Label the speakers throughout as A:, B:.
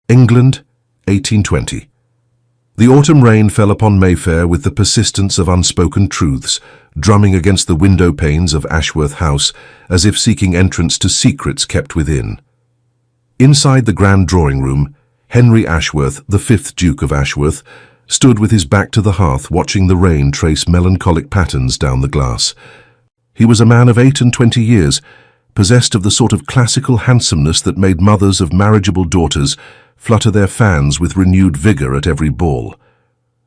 A: England, 1820. The autumn rain fell upon Mayfair with the persistence of unspoken truths, drumming against the window panes of Ashworth House as if seeking entrance to secrets kept within. Inside the grand drawing room, Henry Ashworth, the 5th Duke of Ashworth, stood with his back to the hearth watching the rain trace melancholic patterns down the glass. He was a man of 28 years, possessed of the sort of classical handsomeness that made mothers of marriageable daughters flutter their fans with renewed vigor at every ball.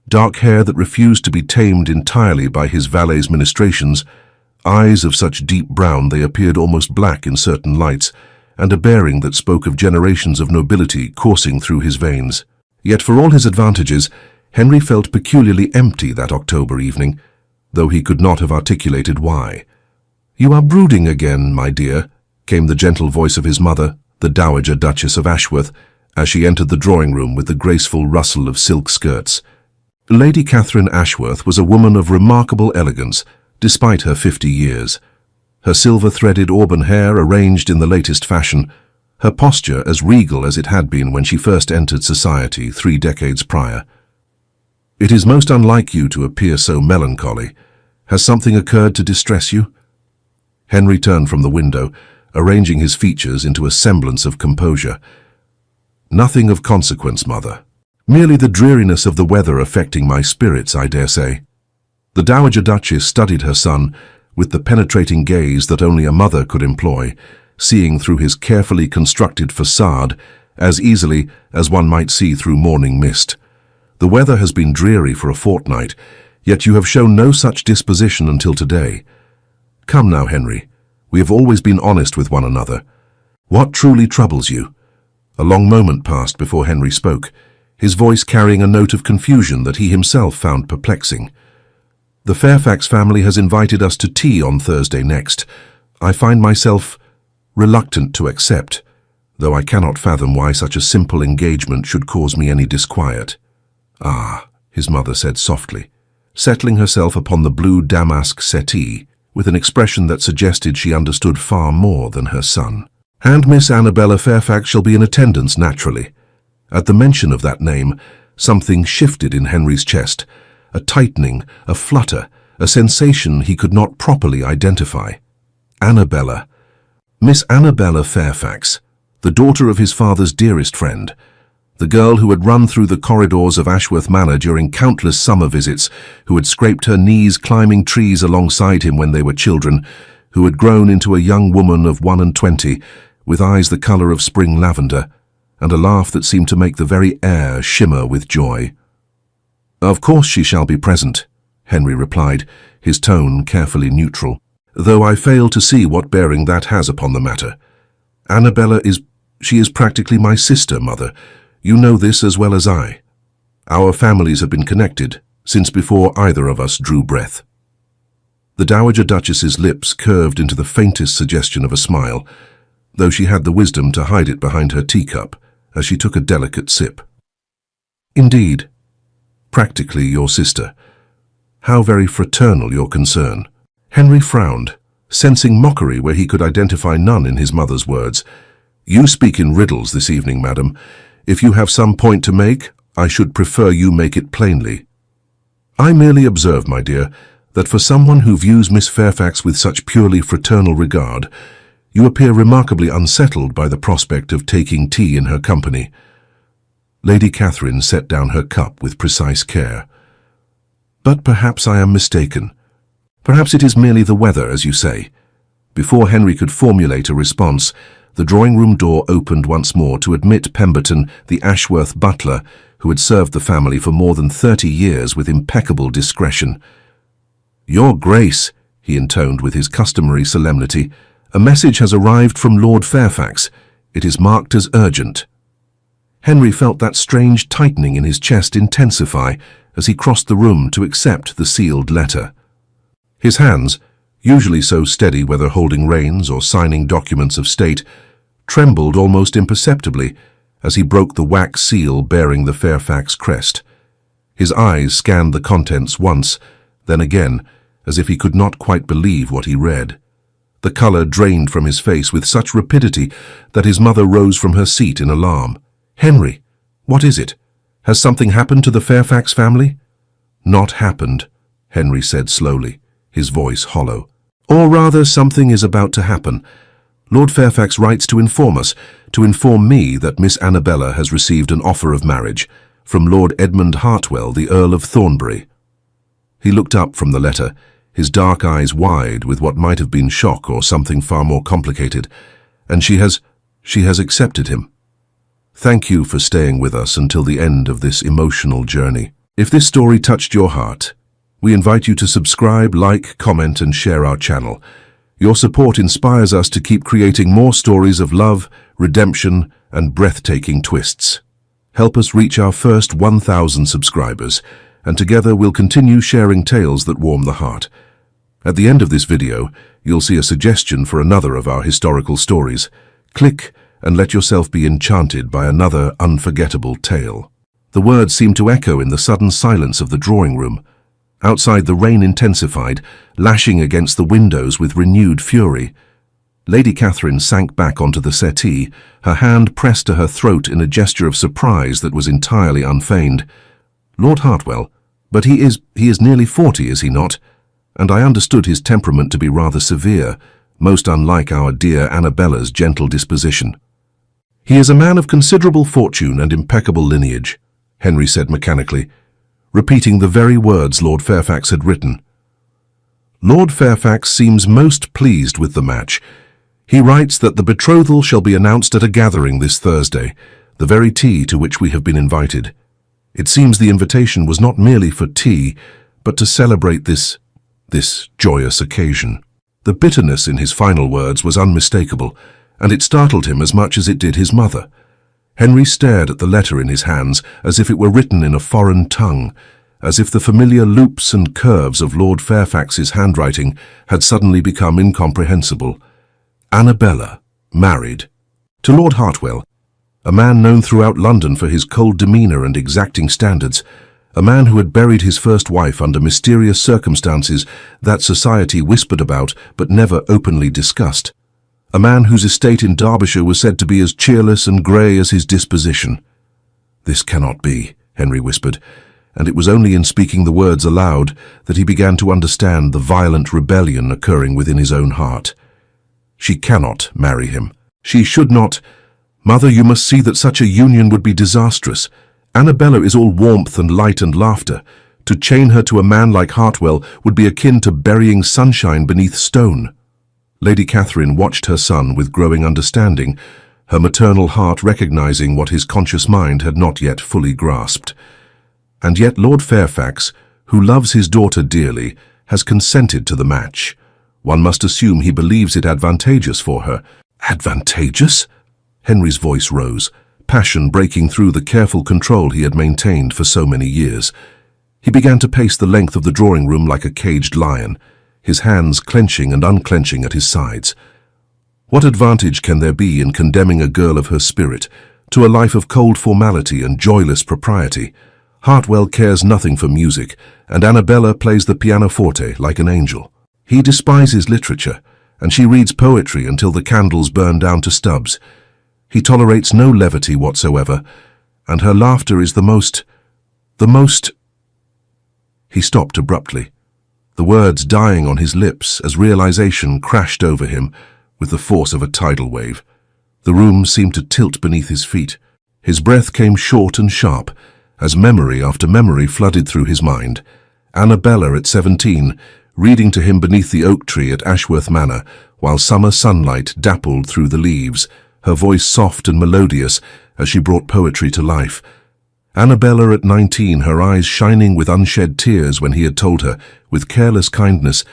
A: Dark hair that refused to be tamed entirely by his valet's ministrations, eyes of such deep brown they appeared almost black in certain lights, and a bearing that spoke of generations of nobility coursing through his veins. Yet for all his advantages, Henry felt peculiarly empty that October evening, though he could not have articulated why. "You are brooding again, my dear," came the gentle voice of his mother, the Dowager Duchess of Ashworth, as she entered the drawing-room with the graceful rustle of silk skirts. Lady Catherine Ashworth was a woman of remarkable elegance, despite her 50 years. Her silver-threaded auburn hair arranged in the latest fashion, her posture as regal as it had been when she first entered society 3 decades prior. "It is most unlike you to appear so melancholy. Has something occurred to distress you?" Henry turned from the window, arranging his features into a semblance of composure. "Nothing of consequence, mother. Merely the dreariness of the weather affecting my spirits, I dare say." The Dowager Duchess studied her son with the penetrating gaze that only a mother could employ, seeing through his carefully constructed facade as easily as one might see through morning mist. "The weather has been dreary for a fortnight, yet you have shown no such disposition until today. Come now, Henry, we have always been honest with one another. What truly troubles you?" A long moment passed before Henry spoke, his voice carrying a note of confusion that he himself found perplexing. "The Fairfax family has invited us to tea on Thursday next. I find myself reluctant to accept, though I cannot fathom why such a simple engagement should cause me any disquiet." "Ah," his mother said softly, settling herself upon the blue damask settee, with an expression that suggested she understood far more than her son. "And Miss Annabella Fairfax shall be in attendance, naturally." At the mention of that name, something shifted in Henry's chest, a tightening, a flutter, a sensation he could not properly identify. Annabella. Miss Annabella Fairfax, the daughter of his father's dearest friend, the girl who had run through the corridors of Ashworth Manor during countless summer visits, who had scraped her knees climbing trees alongside him when they were children, who had grown into a young woman of 21, with eyes the colour of spring lavender, and a laugh that seemed to make the very air shimmer with joy. "Of course she shall be present," Henry replied, his tone carefully neutral, "though I fail to see what bearing that has upon the matter. Annabella she is practically my sister, mother. You know this as well as I. Our families have been connected since before either of us drew breath." The Dowager Duchess's lips curved into the faintest suggestion of a smile, though she had the wisdom to hide it behind her teacup as she took a delicate sip. "Indeed. Practically your sister. How very fraternal your concern." Henry frowned, sensing mockery where he could identify none in his mother's words. "You speak in riddles this evening, madam. If you have some point to make, I should prefer you make it plainly." "I merely observe, my dear, that for someone who views Miss Fairfax with such purely fraternal regard, you appear remarkably unsettled by the prospect of taking tea in her company." Lady Catherine set down her cup with precise care. "But perhaps I am mistaken. Perhaps it is merely the weather, as you say." Before Henry could formulate a response, the drawing-room door opened once more to admit Pemberton, the Ashworth butler, who had served the family for more than 30 years with impeccable discretion. "Your Grace," he intoned with his customary solemnity, "a message has arrived from Lord Fairfax. It is marked as urgent." Henry felt that strange tightening in his chest intensify as he crossed the room to accept the sealed letter. His hands, usually so steady whether holding reins or signing documents of state, trembled almost imperceptibly as he broke the wax seal bearing the Fairfax crest. His eyes scanned the contents once, then again, as if he could not quite believe what he read. The colour drained from his face with such rapidity that his mother rose from her seat in alarm. "Henry, What is it? Has something happened to the Fairfax family?" "Not happened," Henry said slowly, his voice hollow. "Or rather, something is about to happen. Lord Fairfax writes to inform us, to inform me that Miss Annabella has received an offer of marriage from Lord Edmund Hartwell, the Earl of Thornbury." He looked up from the letter, his dark eyes wide with what might have been shock or something far more complicated. "And she has accepted him. Thank you for staying with us until the end of this emotional journey. If this story touched your heart, we invite you to subscribe, like, comment, and share our channel. Your support inspires us to keep creating more stories of love, redemption, and breathtaking twists. Help us reach our first 1,000 subscribers, and together we'll continue sharing tales that warm the heart. At the end of this video, you'll see a suggestion for another of our historical stories. Click and let yourself be enchanted by another unforgettable tale. The words seemed to echo in the sudden silence of the drawing room. Outside, the rain intensified, lashing against the windows with renewed fury. Lady Catherine sank back onto the settee, her hand pressed to her throat in a gesture of surprise that was entirely unfeigned. "Lord Hartwell, but he is nearly 40, is he not? And I understood his temperament to be rather severe, most unlike our dear Annabella's gentle disposition." "He is a man of considerable fortune and impeccable lineage," Henry said mechanically, repeating the very words Lord Fairfax had written. "Lord Fairfax seems most pleased with the match. He writes that the betrothal shall be announced at a gathering this Thursday, the very tea to which we have been invited. It seems the invitation was not merely for tea, but to celebrate this joyous occasion." The bitterness in his final words was unmistakable, and it startled him as much as it did his mother. Henry stared at the letter in his hands as if it were written in a foreign tongue, as if the familiar loops and curves of Lord Fairfax's handwriting had suddenly become incomprehensible. Annabella, married to Lord Hartwell, a man known throughout London for his cold demeanour and exacting standards, a man who had buried his first wife under mysterious circumstances that society whispered about but never openly discussed, a man whose estate in Derbyshire was said to be as cheerless and grey as his disposition. "This cannot be," Henry whispered, and it was only in speaking the words aloud that he began to understand the violent rebellion occurring within his own heart. She cannot marry him. She should not. "Mother, you must see that such a union would be disastrous. Annabella is all warmth and light and laughter. To chain her to a man like Hartwell would be akin to burying sunshine beneath stone." Lady Catherine watched her son with growing understanding, her maternal heart recognizing what his conscious mind had not yet fully grasped. And yet Lord Fairfax, who loves his daughter dearly, has consented to the match. One must assume he believes it advantageous for her. "Advantageous?" Henry's voice rose, passion breaking through the careful control he had maintained for so many years. He began to pace the length of the drawing room like a caged lion, his hands clenching and unclenching at his sides. What advantage can there be in condemning a girl of her spirit to a life of cold formality and joyless propriety? Hartwell cares nothing for music, and Annabella plays the pianoforte like an angel. He despises literature, and she reads poetry until the candles burn down to stubs. He tolerates no levity whatsoever, and her laughter is the most... He stopped abruptly, the words dying on his lips as realization crashed over him with the force of a tidal wave. The room seemed to tilt beneath his feet. His breath came short and sharp as memory after memory flooded through his mind. Annabella at 17, reading to him beneath the oak tree at Ashworth Manor, while summer sunlight dappled through the leaves, her voice soft and melodious as she brought poetry to life. Annabella at 19, her eyes shining with unshed tears when he had told her, with careless kindness,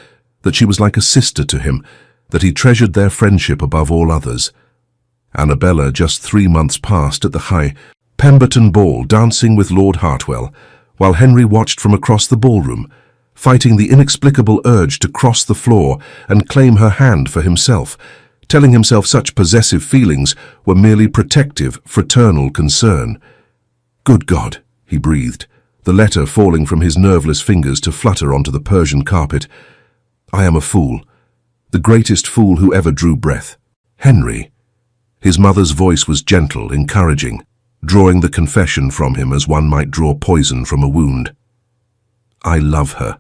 A: that she was like a sister to him, that he treasured their friendship above all others. Annabella just 3 months past at the High Pemberton Ball, dancing with Lord Hartwell, while Henry watched from across the ballroom, fighting the inexplicable urge to cross the floor and claim her hand for himself, telling himself such possessive feelings were merely protective, fraternal concern. "Good God," he breathed, the letter falling from his nerveless fingers to flutter onto the Persian carpet. "I am a fool, the greatest fool who ever drew breath. Henry." His mother's voice was gentle, encouraging. drawing the confession from him as one might draw poison from a wound. "I love her."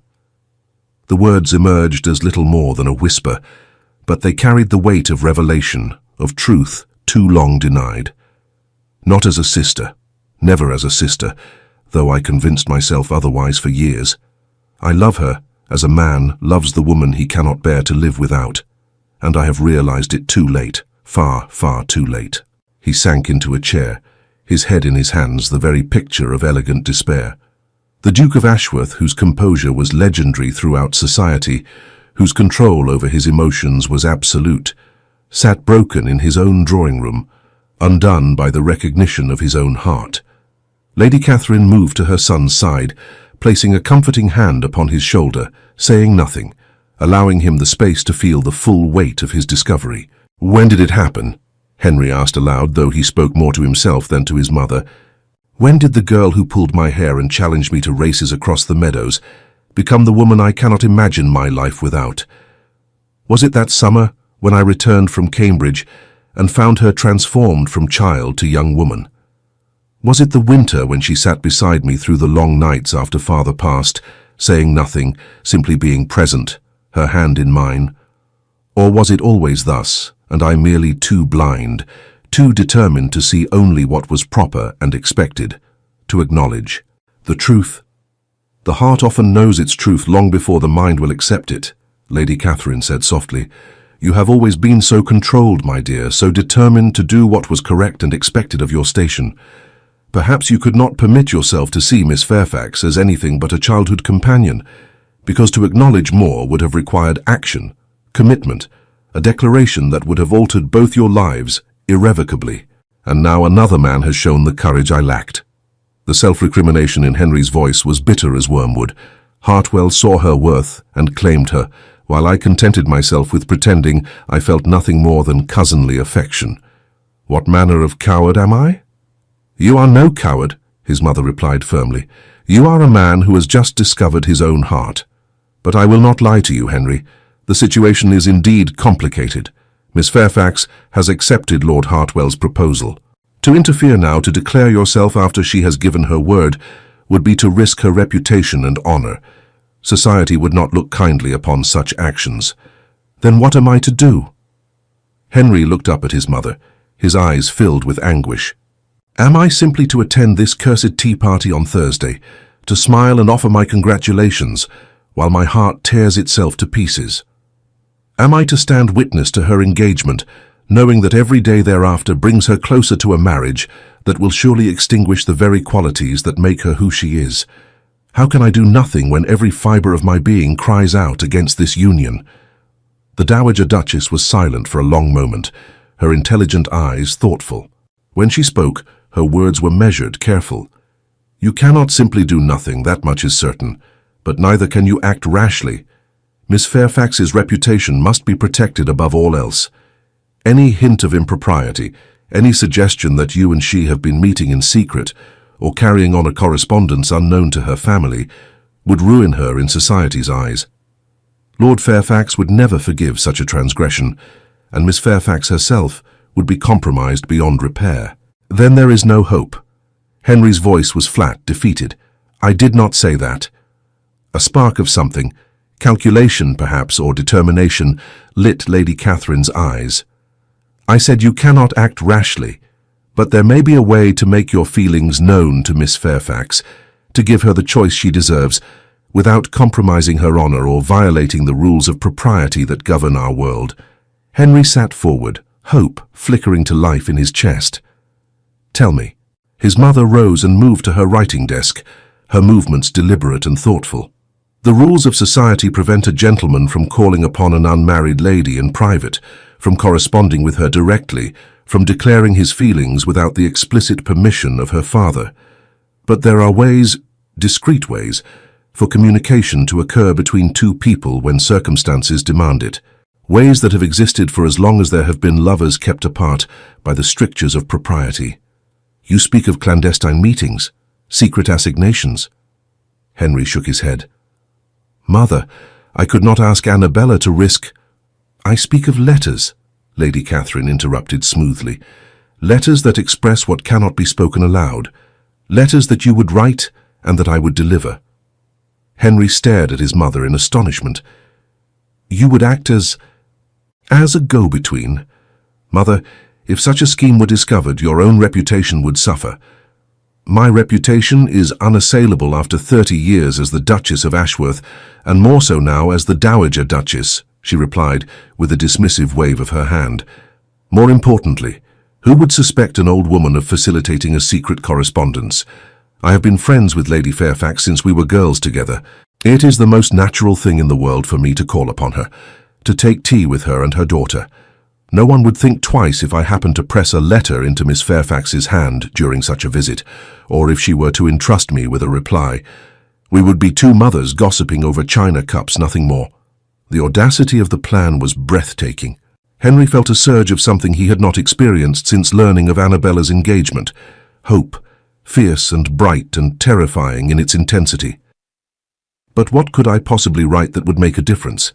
A: The words emerged as little more than a whisper, but they carried the weight of revelation, of truth too long denied. Not as a sister, never as a sister, though I convinced myself otherwise for years. I love her as a man loves the woman he cannot bear to live without, and I have realized it too late, far, far too late. He sank into a chair, his head in his hands, the very picture of elegant despair. The Duke of Ashworth, whose composure was legendary throughout society, whose control over his emotions was absolute, sat broken in his own drawing room, undone by the recognition of his own heart. Lady Catherine moved to her son's side, placing a comforting hand upon his shoulder, saying nothing, allowing him the space to feel the full weight of his discovery. "When did it happen?" Henry asked aloud, though he spoke more to himself than to his mother. "When did the girl who pulled my hair and challenged me to races across the meadows become the woman I cannot imagine my life without? Was it that summer when I returned from Cambridge and found her transformed from child to young woman? Was it the winter when she sat beside me through the long nights after father passed, saying nothing, simply being present, her hand in mine? Or was it always thus, and I merely too blind, too determined to see only what was proper and expected, to acknowledge the truth? The heart often knows its truth long before the mind will accept it," Lady Catherine said softly. "You have always been so controlled, my dear, so determined to do what was correct and expected of your station. Perhaps you could not permit yourself to see Miss Fairfax as anything but a childhood companion, because to acknowledge more would have required action, commitment, a declaration that would have altered both your lives irrevocably. And now another man has shown the courage I lacked." The self-recrimination in Henry's voice was bitter as wormwood. Hartwell saw her worth and claimed her, while I contented myself with pretending I felt nothing more than cousinly affection. "What manner of coward am I?" "You are no coward," his mother replied firmly. "You are a man who has just discovered his own heart. But I will not lie to you, Henry. The situation is indeed complicated. Miss Fairfax has accepted Lord Hartwell's proposal. To interfere now, to declare yourself after she has given her word, would be to risk her reputation and honor. Society would not look kindly upon such actions. Then what am I to do?" Henry looked up at his mother, his eyes filled with anguish. "Am I simply to attend this cursed tea party on Thursday, to smile and offer my congratulations, while my heart tears itself to pieces? Am I to stand witness to her engagement, knowing that every day thereafter brings her closer to a marriage that will surely extinguish the very qualities that make her who she is? How can I do nothing when every fibre of my being cries out against this union?" The Dowager Duchess was silent for a long moment, her intelligent eyes thoughtful. When she spoke, her words were measured, careful. "You cannot simply do nothing, that much is certain, but neither can you act rashly. Miss Fairfax's reputation must be protected above all else. Any hint of impropriety, any suggestion that you and she have been meeting in secret, or carrying on a correspondence unknown to her family, would ruin her in society's eyes. Lord Fairfax would never forgive such a transgression, and Miss Fairfax herself would be compromised beyond repair." "Then there is no hope." Henry's voice was flat, defeated. "I did not say that." A spark of something, calculation perhaps, or determination, lit Lady Catherine's eyes. "I said you cannot act rashly, but there may be a way to make your feelings known to Miss Fairfax, to give her the choice she deserves, without compromising her honor or violating the rules of propriety that govern our world." Henry sat forward, hope flickering to life in his chest. "Tell me." His mother rose and moved to her writing desk, her movements deliberate and thoughtful. "The rules of society prevent a gentleman from calling upon an unmarried lady in private, from corresponding with her directly, from declaring his feelings without the explicit permission of her father. But there are ways, discreet ways, for communication to occur between two people when circumstances demand it. Ways that have existed for as long as there have been lovers kept apart by the strictures of propriety. You speak of clandestine meetings, secret assignations." Henry shook his head. "Mother, I could not ask Annabella to risk—" "I speak of letters," Lady Catherine interrupted smoothly. letters that express what cannot be spoken aloud, letters that you would write and that I would deliver. Henry stared at his mother in astonishment. You would act as a go-between. Mother, if such a scheme were discovered, your own reputation would suffer. My reputation is unassailable after 30 years as the Duchess of Ashworth, and more so now as the Dowager Duchess, she replied with a dismissive wave of her hand. More importantly, who would suspect an old woman of facilitating a secret correspondence? I have been friends with Lady Fairfax since we were girls together. It is the most natural thing in the world for me to call upon her, to take tea with her and her daughter. No one would think twice if I happened to press a letter into Miss Fairfax's hand during such a visit, or if she were to entrust me with a reply. We would be two mothers gossiping over china cups, nothing more. The audacity of the plan was breathtaking. Henry felt a surge of something he had not experienced since learning of Annabella's engagement. Hope, fierce and bright and terrifying in its intensity. But what could I possibly write that would make a difference?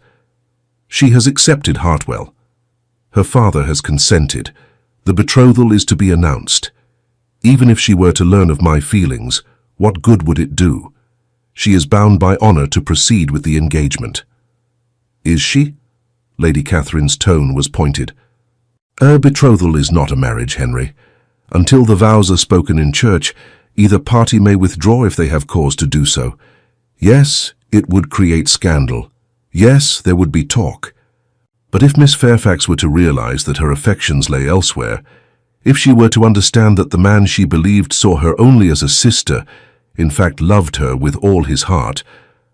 A: She has accepted Hartwell. Her father has consented. The betrothal is to be announced. Even if she were to learn of my feelings, what good would it do? She is bound by honor to proceed with the engagement. Is she? Lady Catherine's tone was pointed. A betrothal is not a marriage, Henry. Until the vows are spoken in church, either party may withdraw if they have cause to do so. Yes, it would create scandal. Yes, there would be talk. But if Miss Fairfax were to realize that her affections lay elsewhere, if she were to understand that the man she believed saw her only as a sister, in fact loved her with all his heart,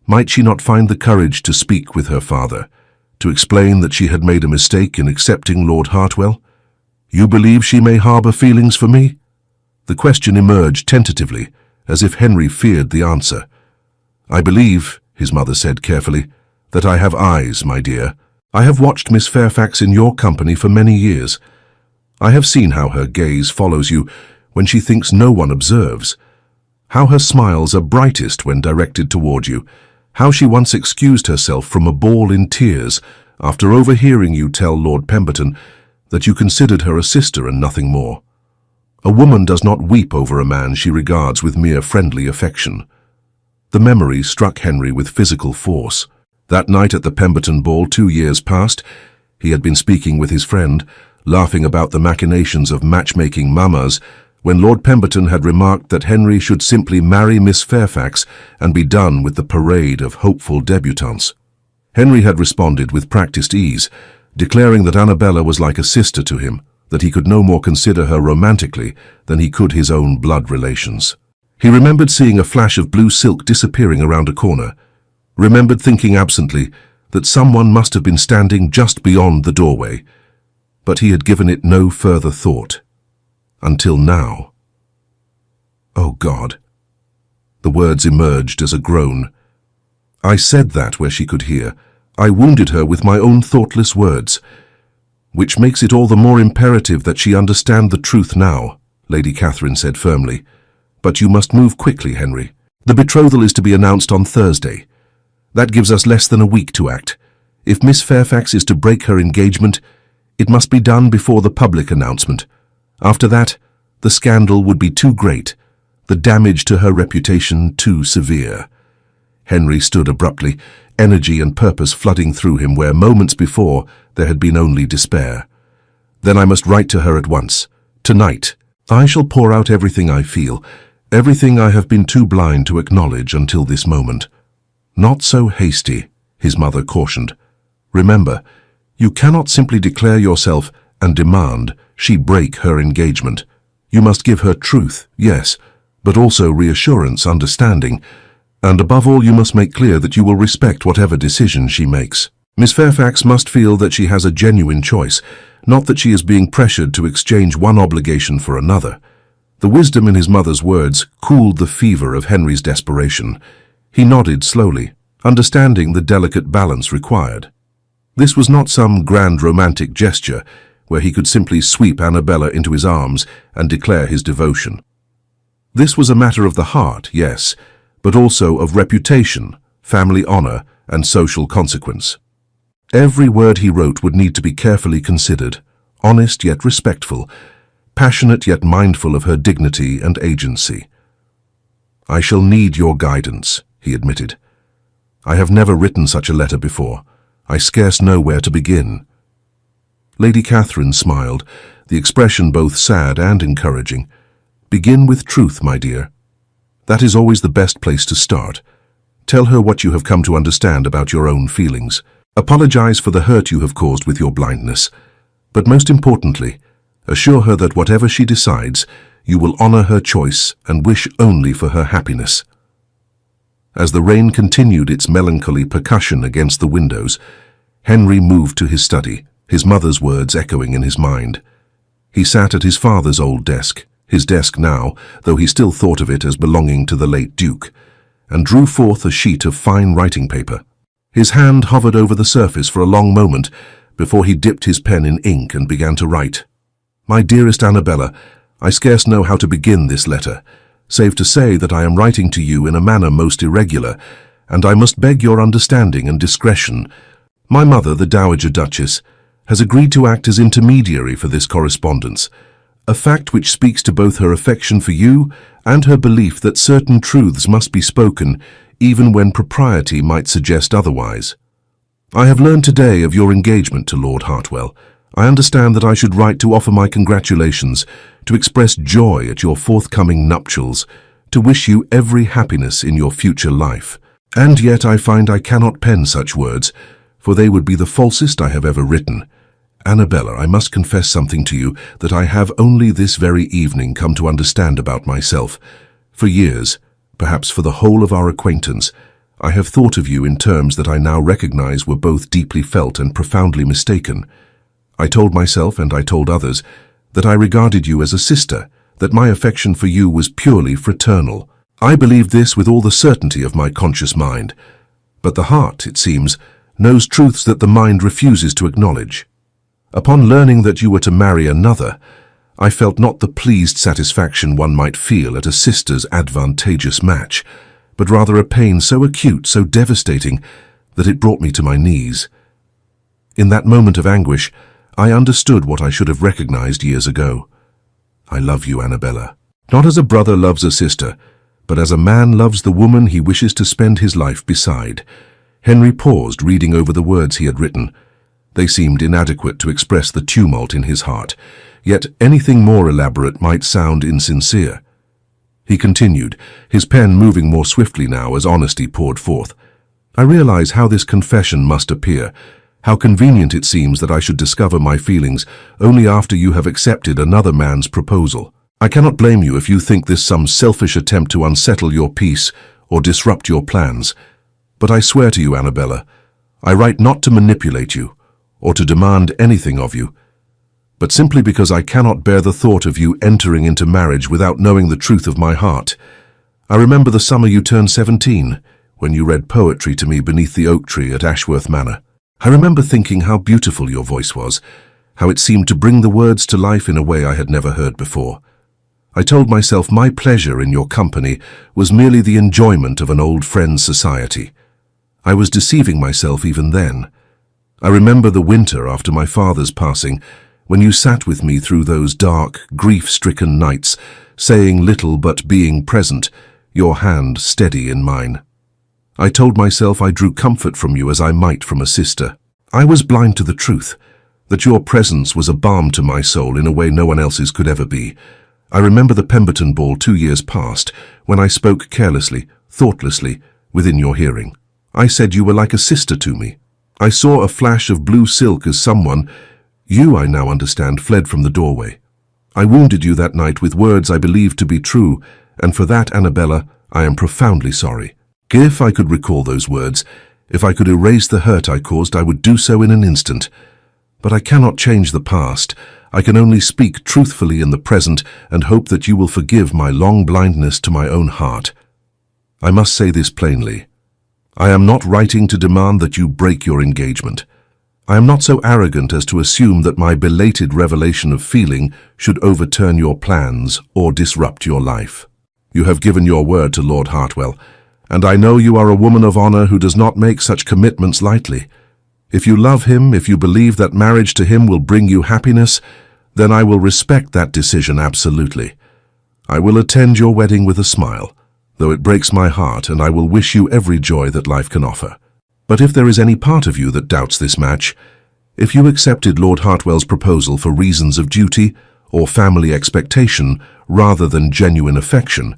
A: might she not find the courage to speak with her father, to explain that she had made a mistake in accepting Lord Hartwell? You believe she may harbor feelings for me? The question emerged tentatively, as if Henry feared the answer. I believe, his mother said carefully, that I have eyes, my dear. I have watched Miss Fairfax in your company for many years. I have seen how her gaze follows you when she thinks no one observes, how her smiles are brightest when directed toward you, how she once excused herself from a ball in tears after overhearing you tell Lord Pemberton that you considered her a sister and nothing more. A woman does not weep over a man she regards with mere friendly affection. The memory struck Henry with physical force. That night at the Pemberton ball 2 years past, he had been speaking with his friend, laughing about the machinations of matchmaking mamas, when Lord Pemberton had remarked that Henry should simply marry Miss Fairfax and be done with the parade of hopeful debutantes. Henry had responded with practiced ease, declaring that Annabella was like a sister to him, that he could no more consider her romantically than he could his own blood relations. He remembered seeing a flash of blue silk disappearing around a corner, remembered thinking absently that someone must have been standing just beyond the doorway, but he had given it no further thought. Until now. Oh God. The words emerged as a groan. I said that where she could hear. I wounded her with my own thoughtless words, which makes it all the more imperative that she understand the truth now, Lady Catherine said firmly. But you must move quickly, Henry. The betrothal is to be announced on Thursday. That gives us less than a week to act. If Miss Fairfax is to break her engagement, it must be done before the public announcement. After that, the scandal would be too great, the damage to her reputation too severe. Henry stood abruptly, energy and purpose flooding through him where moments before there had been only despair. Then I must write to her at once. Tonight, I shall pour out everything I feel, everything I have been too blind to acknowledge until this moment. Not so hasty, his mother cautioned. Remember, you cannot simply declare yourself and demand she break her engagement. You must give her truth, yes, but also reassurance, understanding, and above all you must make clear that you will respect whatever decision she makes. Miss Fairfax must feel that she has a genuine choice, not that she is being pressured to exchange one obligation for another. The wisdom in his mother's words cooled the fever of Henry's desperation. He nodded slowly, understanding the delicate balance required. This was not some grand romantic gesture where he could simply sweep Annabella into his arms and declare his devotion. This was a matter of the heart, yes, but also of reputation, family honor, and social consequence. Every word he wrote would need to be carefully considered, honest yet respectful, passionate yet mindful of her dignity and agency. "I shall need your guidance," he admitted. "I have never written such a letter before. I scarce know where to begin." Lady Catherine smiled, the expression both sad and encouraging. "Begin with truth, my dear. That is always the best place to start. Tell her what you have come to understand about your own feelings. Apologize for the hurt you have caused with your blindness. But most importantly, assure her that whatever she decides, you will honor her choice and wish only for her happiness." As the rain continued its melancholy percussion against the windows, Henry moved to his study, his mother's words echoing in his mind. He sat at his father's old desk, his desk now, though he still thought of it as belonging to the late Duke, and drew forth a sheet of fine writing paper. His hand hovered over the surface for a long moment before he dipped his pen in ink and began to write. "My dearest Annabella, I scarce know how to begin this letter, save to say that I am writing to you in a manner most irregular, and I must beg your understanding and discretion. My mother, the Dowager Duchess, has agreed to act as intermediary for this correspondence, a fact which speaks to both her affection for you and her belief that certain truths must be spoken even when propriety might suggest otherwise. I have learned today of your engagement to Lord Hartwell. I understand that I should write to offer my congratulations, to express joy at your forthcoming nuptials, to wish you every happiness in your future life. And yet I find I cannot pen such words, for they would be the falsest I have ever written. Annabella, I must confess something to you that I have only this very evening come to understand about myself. For years, perhaps for the whole of our acquaintance, I have thought of you in terms that I now recognize were both deeply felt and profoundly mistaken. I told myself, and I told others, that I regarded you as a sister, that my affection for you was purely fraternal. I believed this with all the certainty of my conscious mind. But the heart, it seems, knows truths that the mind refuses to acknowledge. Upon learning that you were to marry another, I felt not the pleased satisfaction one might feel at a sister's advantageous match, but rather a pain so acute, so devastating, that it brought me to my knees. In that moment of anguish, I understood what I should have recognized years ago. I love you, Annabella, not as a brother loves a sister, but as a man loves the woman he wishes to spend his life beside. Henry paused, reading over the words he had written. They seemed inadequate to express the tumult in his heart, yet anything more elaborate might sound insincere. He continued, his pen moving more swiftly now as honesty poured forth. I realize how this confession must appear, how convenient it seems that I should discover my feelings only after you have accepted another man's proposal. I cannot blame you if you think this some selfish attempt to unsettle your peace or disrupt your plans. But I swear to you, Annabella, I write not to manipulate you, or to demand anything of you, but simply because I cannot bear the thought of you entering into marriage without knowing the truth of my heart. I remember the summer you turned 17, when you read poetry to me beneath the oak tree at Ashworth Manor. I remember thinking how beautiful your voice was, how it seemed to bring the words to life in a way I had never heard before. I told myself my pleasure in your company was merely the enjoyment of an old friend's society. I was deceiving myself even then. I remember the winter after my father's passing, when you sat with me through those dark, grief-stricken nights, saying little but being present, your hand steady in mine. I told myself I drew comfort from you as I might from a sister. I was blind to the truth, that your presence was a balm to my soul in a way no one else's could ever be. I remember the Pemberton ball 2 years past, when I spoke carelessly, thoughtlessly, within your hearing. I said you were like a sister to me. I saw a flash of blue silk as someone, you I now understand, fled from the doorway. I wounded you that night with words I believed to be true, and for that, Annabella, I am profoundly sorry. If I could recall those words, if I could erase the hurt I caused, I would do so in an instant. But I cannot change the past. I can only speak truthfully in the present and hope that you will forgive my long blindness to my own heart. I must say this plainly. I am not writing to demand that you break your engagement. I am not so arrogant as to assume that my belated revelation of feeling should overturn your plans or disrupt your life. You have given your word to Lord Hartwell, and I know you are a woman of honor who does not make such commitments lightly. If you love him, if you believe that marriage to him will bring you happiness, Then I will respect that decision absolutely. I will attend your wedding with a smile, though it breaks my heart, and I will wish you every joy that life can offer. But if there is any part of you that doubts this match, if you accepted Lord Hartwell's proposal for reasons of duty or family expectation rather than genuine affection,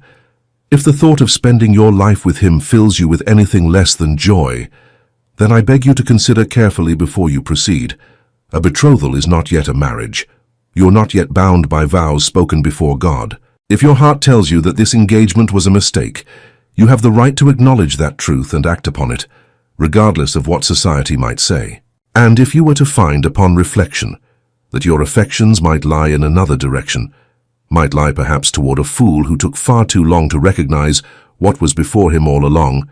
A: if the thought of spending your life with him fills you with anything less than joy, then I beg you to consider carefully before you proceed. A betrothal is not yet a marriage. You're not yet bound by vows spoken before God. If your heart tells you that this engagement was a mistake, you have the right to acknowledge that truth and act upon it, regardless of what society might say. And if you were to find upon reflection that your affections might lie in another direction, might lie perhaps toward a fool who took far too long to recognize what was before him all along,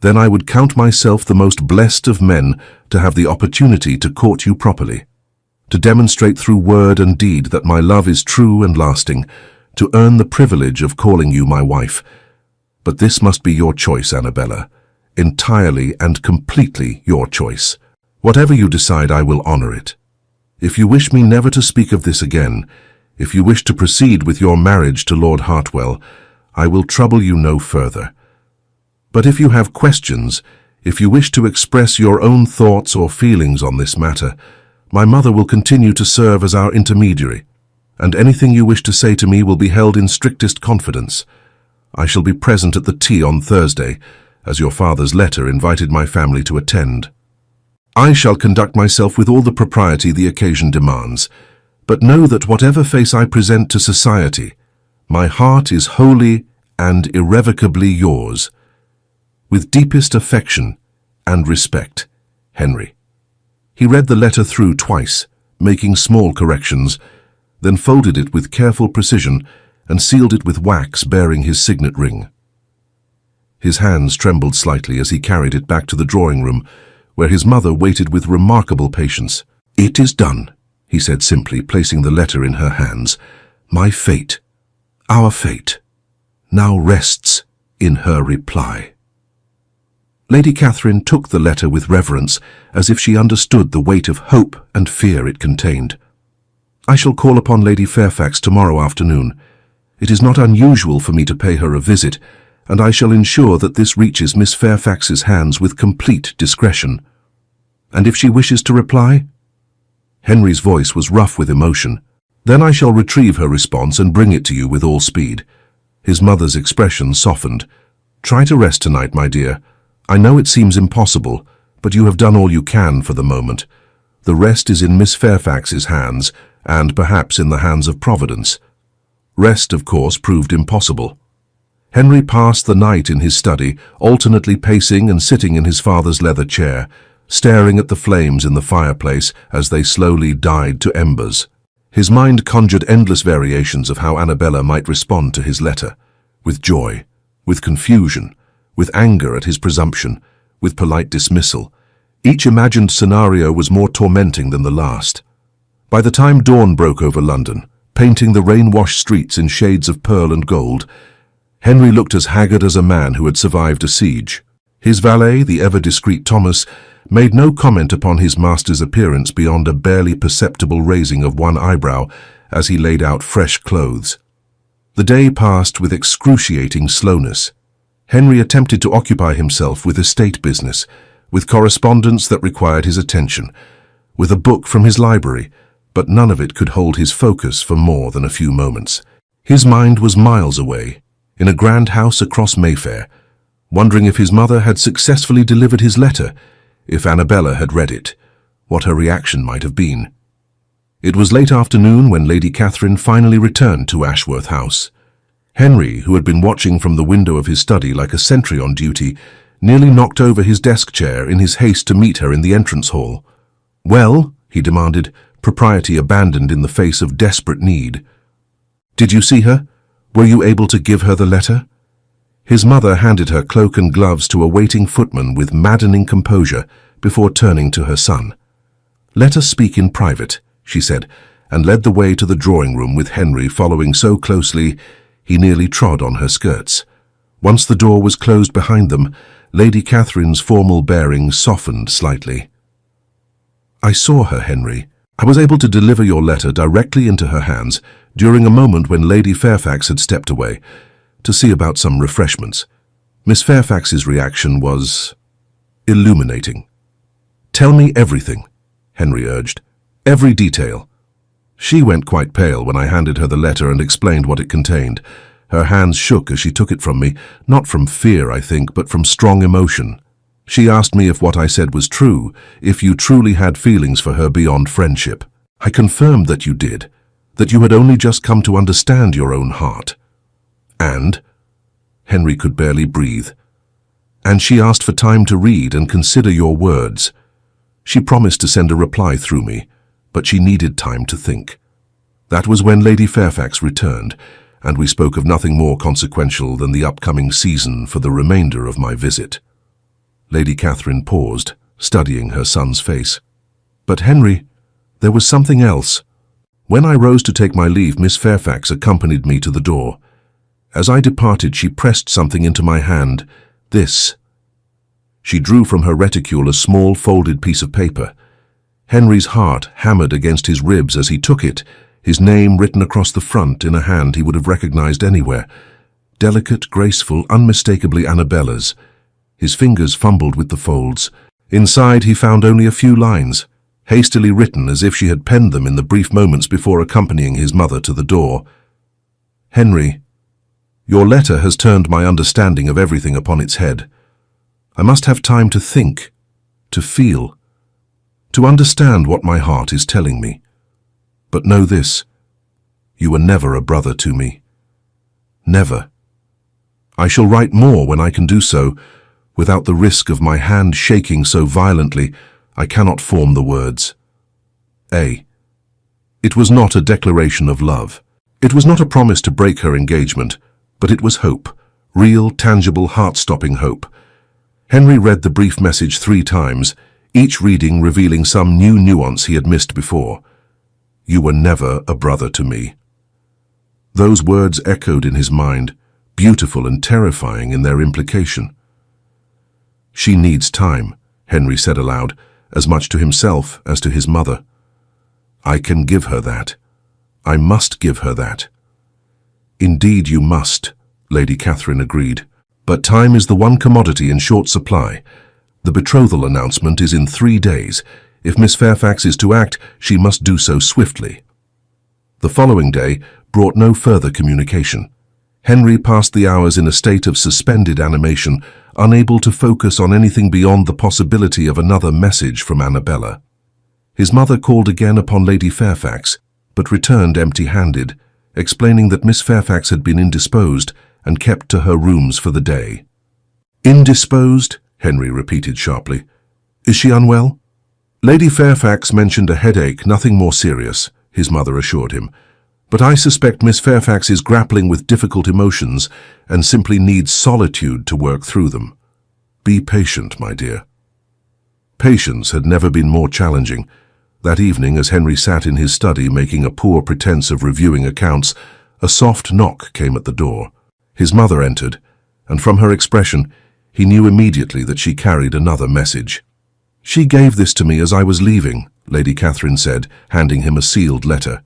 A: then I would count myself the most blessed of men to have the opportunity to court you properly, to demonstrate through word and deed that my love is true and lasting, to earn the privilege of calling you my wife. But this must be your choice, Annabella, entirely and completely your choice. Whatever you decide, I will honor it. If you wish me never to speak of this again, if you wish to proceed with your marriage to Lord Hartwell, I will trouble you no further. But if you have questions, if you wish to express your own thoughts or feelings on this matter, my mother will continue to serve as our intermediary, and anything you wish to say to me will be held in strictest confidence. I shall be present at the tea on Thursday, as your father's letter invited my family to attend. I shall conduct myself with all the propriety the occasion demands, but know that whatever face I present to society, my heart is wholly and irrevocably yours. With deepest affection and respect, Henry. He read the letter through twice, making small corrections, then folded it with careful precision and sealed it with wax bearing his signet ring. His hands trembled slightly as he carried it back to the drawing room, where his mother waited with remarkable patience. "It is done," he said simply, placing the letter in her hands. "My fate, our fate, now rests in her reply." Lady Catherine took the letter with reverence, as if she understood the weight of hope and fear it contained. "I shall call upon Lady Fairfax tomorrow afternoon. It is not unusual for me to pay her a visit, and I shall ensure that this reaches Miss Fairfax's hands with complete discretion. And if she wishes to reply?" Henry's voice was rough with emotion. "Then I shall retrieve her response and bring it to you with all speed." His mother's expression softened. "Try to rest tonight, my dear. I know it seems impossible, but you have done all you can for the moment. The rest is in Miss Fairfax's hands, and perhaps in the hands of Providence." Rest, of course, proved impossible. Henry passed the night in his study, alternately pacing and sitting in his father's leather chair, staring at the flames in the fireplace as they slowly died to embers. His mind conjured endless variations of how Annabella might respond to his letter, with joy, with confusion, with anger at his presumption, with polite dismissal. Each imagined scenario was more tormenting than the last. By the time dawn broke over London, painting the rain-washed streets in shades of pearl and gold, Henry looked as haggard as a man who had survived a siege. His valet, the ever-discreet Thomas, made no comment upon his master's appearance beyond a barely perceptible raising of one eyebrow as he laid out fresh clothes. The day passed with excruciating slowness. Henry attempted to occupy himself with estate business, with correspondence that required his attention, with a book from his library, but none of it could hold his focus for more than a few moments. His mind was miles away, in a grand house across Mayfair, wondering if his mother had successfully delivered his letter, if Annabella had read it, what her reaction might have been. It was late afternoon when Lady Catherine finally returned to Ashworth House. Henry, who had been watching from the window of his study like a sentry on duty, nearly knocked over his desk chair in his haste to meet her in the entrance hall. "Well?" he demanded, propriety abandoned in the face of desperate need. "Did you see her? Were you able to give her the letter?" His mother handed her cloak and gloves to a waiting footman with maddening composure before turning to her son. "Let us speak in private," she said, and led the way to the drawing room with Henry following so closely he nearly trod on her skirts. Once the door was closed behind them, Lady Catherine's formal bearing softened slightly. "I saw her, Henry," I was able to deliver your letter directly into her hands during a moment when Lady Fairfax had stepped away to see about some refreshments. Miss Fairfax's reaction was illuminating. "Tell me everything," Henry urged. "Every detail." She went quite pale when I handed her the letter and explained what it contained. Her hands shook as she took it from me, not from fear, I think, but from strong emotion. She asked me if what I said was true, if you truly had feelings for her beyond friendship. I confirmed that you did, that you had only just come to understand your own heart. And Henry could barely breathe. And she asked for time to read and consider your words. She promised to send a reply through me, but she needed time to think. That was when Lady Fairfax returned, and we spoke of nothing more consequential than the upcoming season for the remainder of my visit. Lady Catherine paused, studying her son's face. But Henry, there was something else. When I rose to take my leave, Miss Fairfax accompanied me to the door. As I departed, she pressed something into my hand. This. She drew from her reticule a small folded piece of paper. Henry's heart hammered against his ribs as he took it, his name written across the front in a hand he would have recognized anywhere. Delicate, graceful, unmistakably Annabella's. His fingers fumbled with the folds. Inside he found only a few lines, hastily written as if she had penned them in the brief moments before accompanying his mother to the door. "Henry, your letter has turned my understanding of everything upon its head. I must have time to think, to feel, to understand what my heart is telling me. But know this, you were never a brother to me. Never. I shall write more when I can do so, without the risk of my hand shaking so violently I cannot form the words. A. It was not a declaration of love. It was not a promise to break her engagement, but it was hope, real, tangible, heart-stopping hope. Henry read the brief message 3 times, each reading revealing some new nuance he had missed before. You were never a brother to me. Those words echoed in his mind, beautiful and terrifying in their implication. She needs time, Henry said aloud, as much to himself as to his mother. I can give her that. I must give her that. Indeed you must, Lady Catherine agreed. But time is the one commodity in short supply. The betrothal announcement is in 3 days. If Miss Fairfax is to act, she must do so swiftly. The following day brought no further communication. Henry passed the hours in a state of suspended animation, unable to focus on anything beyond the possibility of another message from Annabella. His mother called again upon Lady Fairfax, but returned empty-handed, explaining that Miss Fairfax had been indisposed and kept to her rooms for the day. Indisposed? Henry repeated sharply. Is she unwell? Lady Fairfax mentioned a headache, nothing more serious, his mother assured him. But I suspect Miss Fairfax is grappling with difficult emotions and simply needs solitude to work through them. Be patient, my dear. Patience had never been more challenging. That evening, as Henry sat in his study making a poor pretense of reviewing accounts, a soft knock came at the door. His mother entered, and from her expression, he knew immediately that she carried another message. She gave this to me as I was leaving, Lady Catherine said, handing him a sealed letter.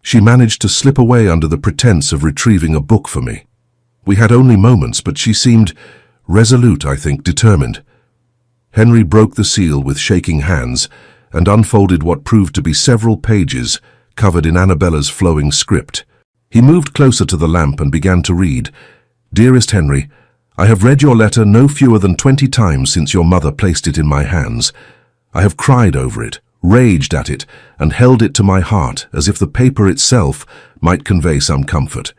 A: She managed to slip away under the pretense of retrieving a book for me. We had only moments, but she seemed resolute, I think, determined. Henry broke the seal with shaking hands and unfolded what proved to be several pages covered in Annabella's flowing script. He moved closer to the lamp and began to read. Dearest Henry, I have read your letter no fewer than 20 times since your mother placed it in my hands. I have cried over it, raged at it, and held it to my heart as if the paper itself might convey some comfort.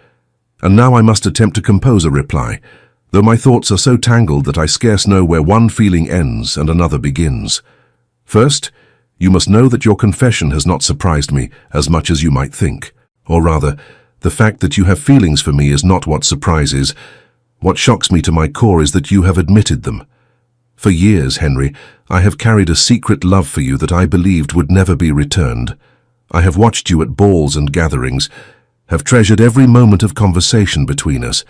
A: And now I must attempt to compose a reply, though my thoughts are so tangled that I scarce know where one feeling ends and another begins. First, you must know that your confession has not surprised me as much as you might think. Or rather, the fact that you have feelings for me is not what surprises. What shocks me to my core is that you have admitted them. For years, Henry, I have carried a secret love for you that I believed would never be returned. I have watched you at balls and gatherings, have treasured every moment of conversation between us,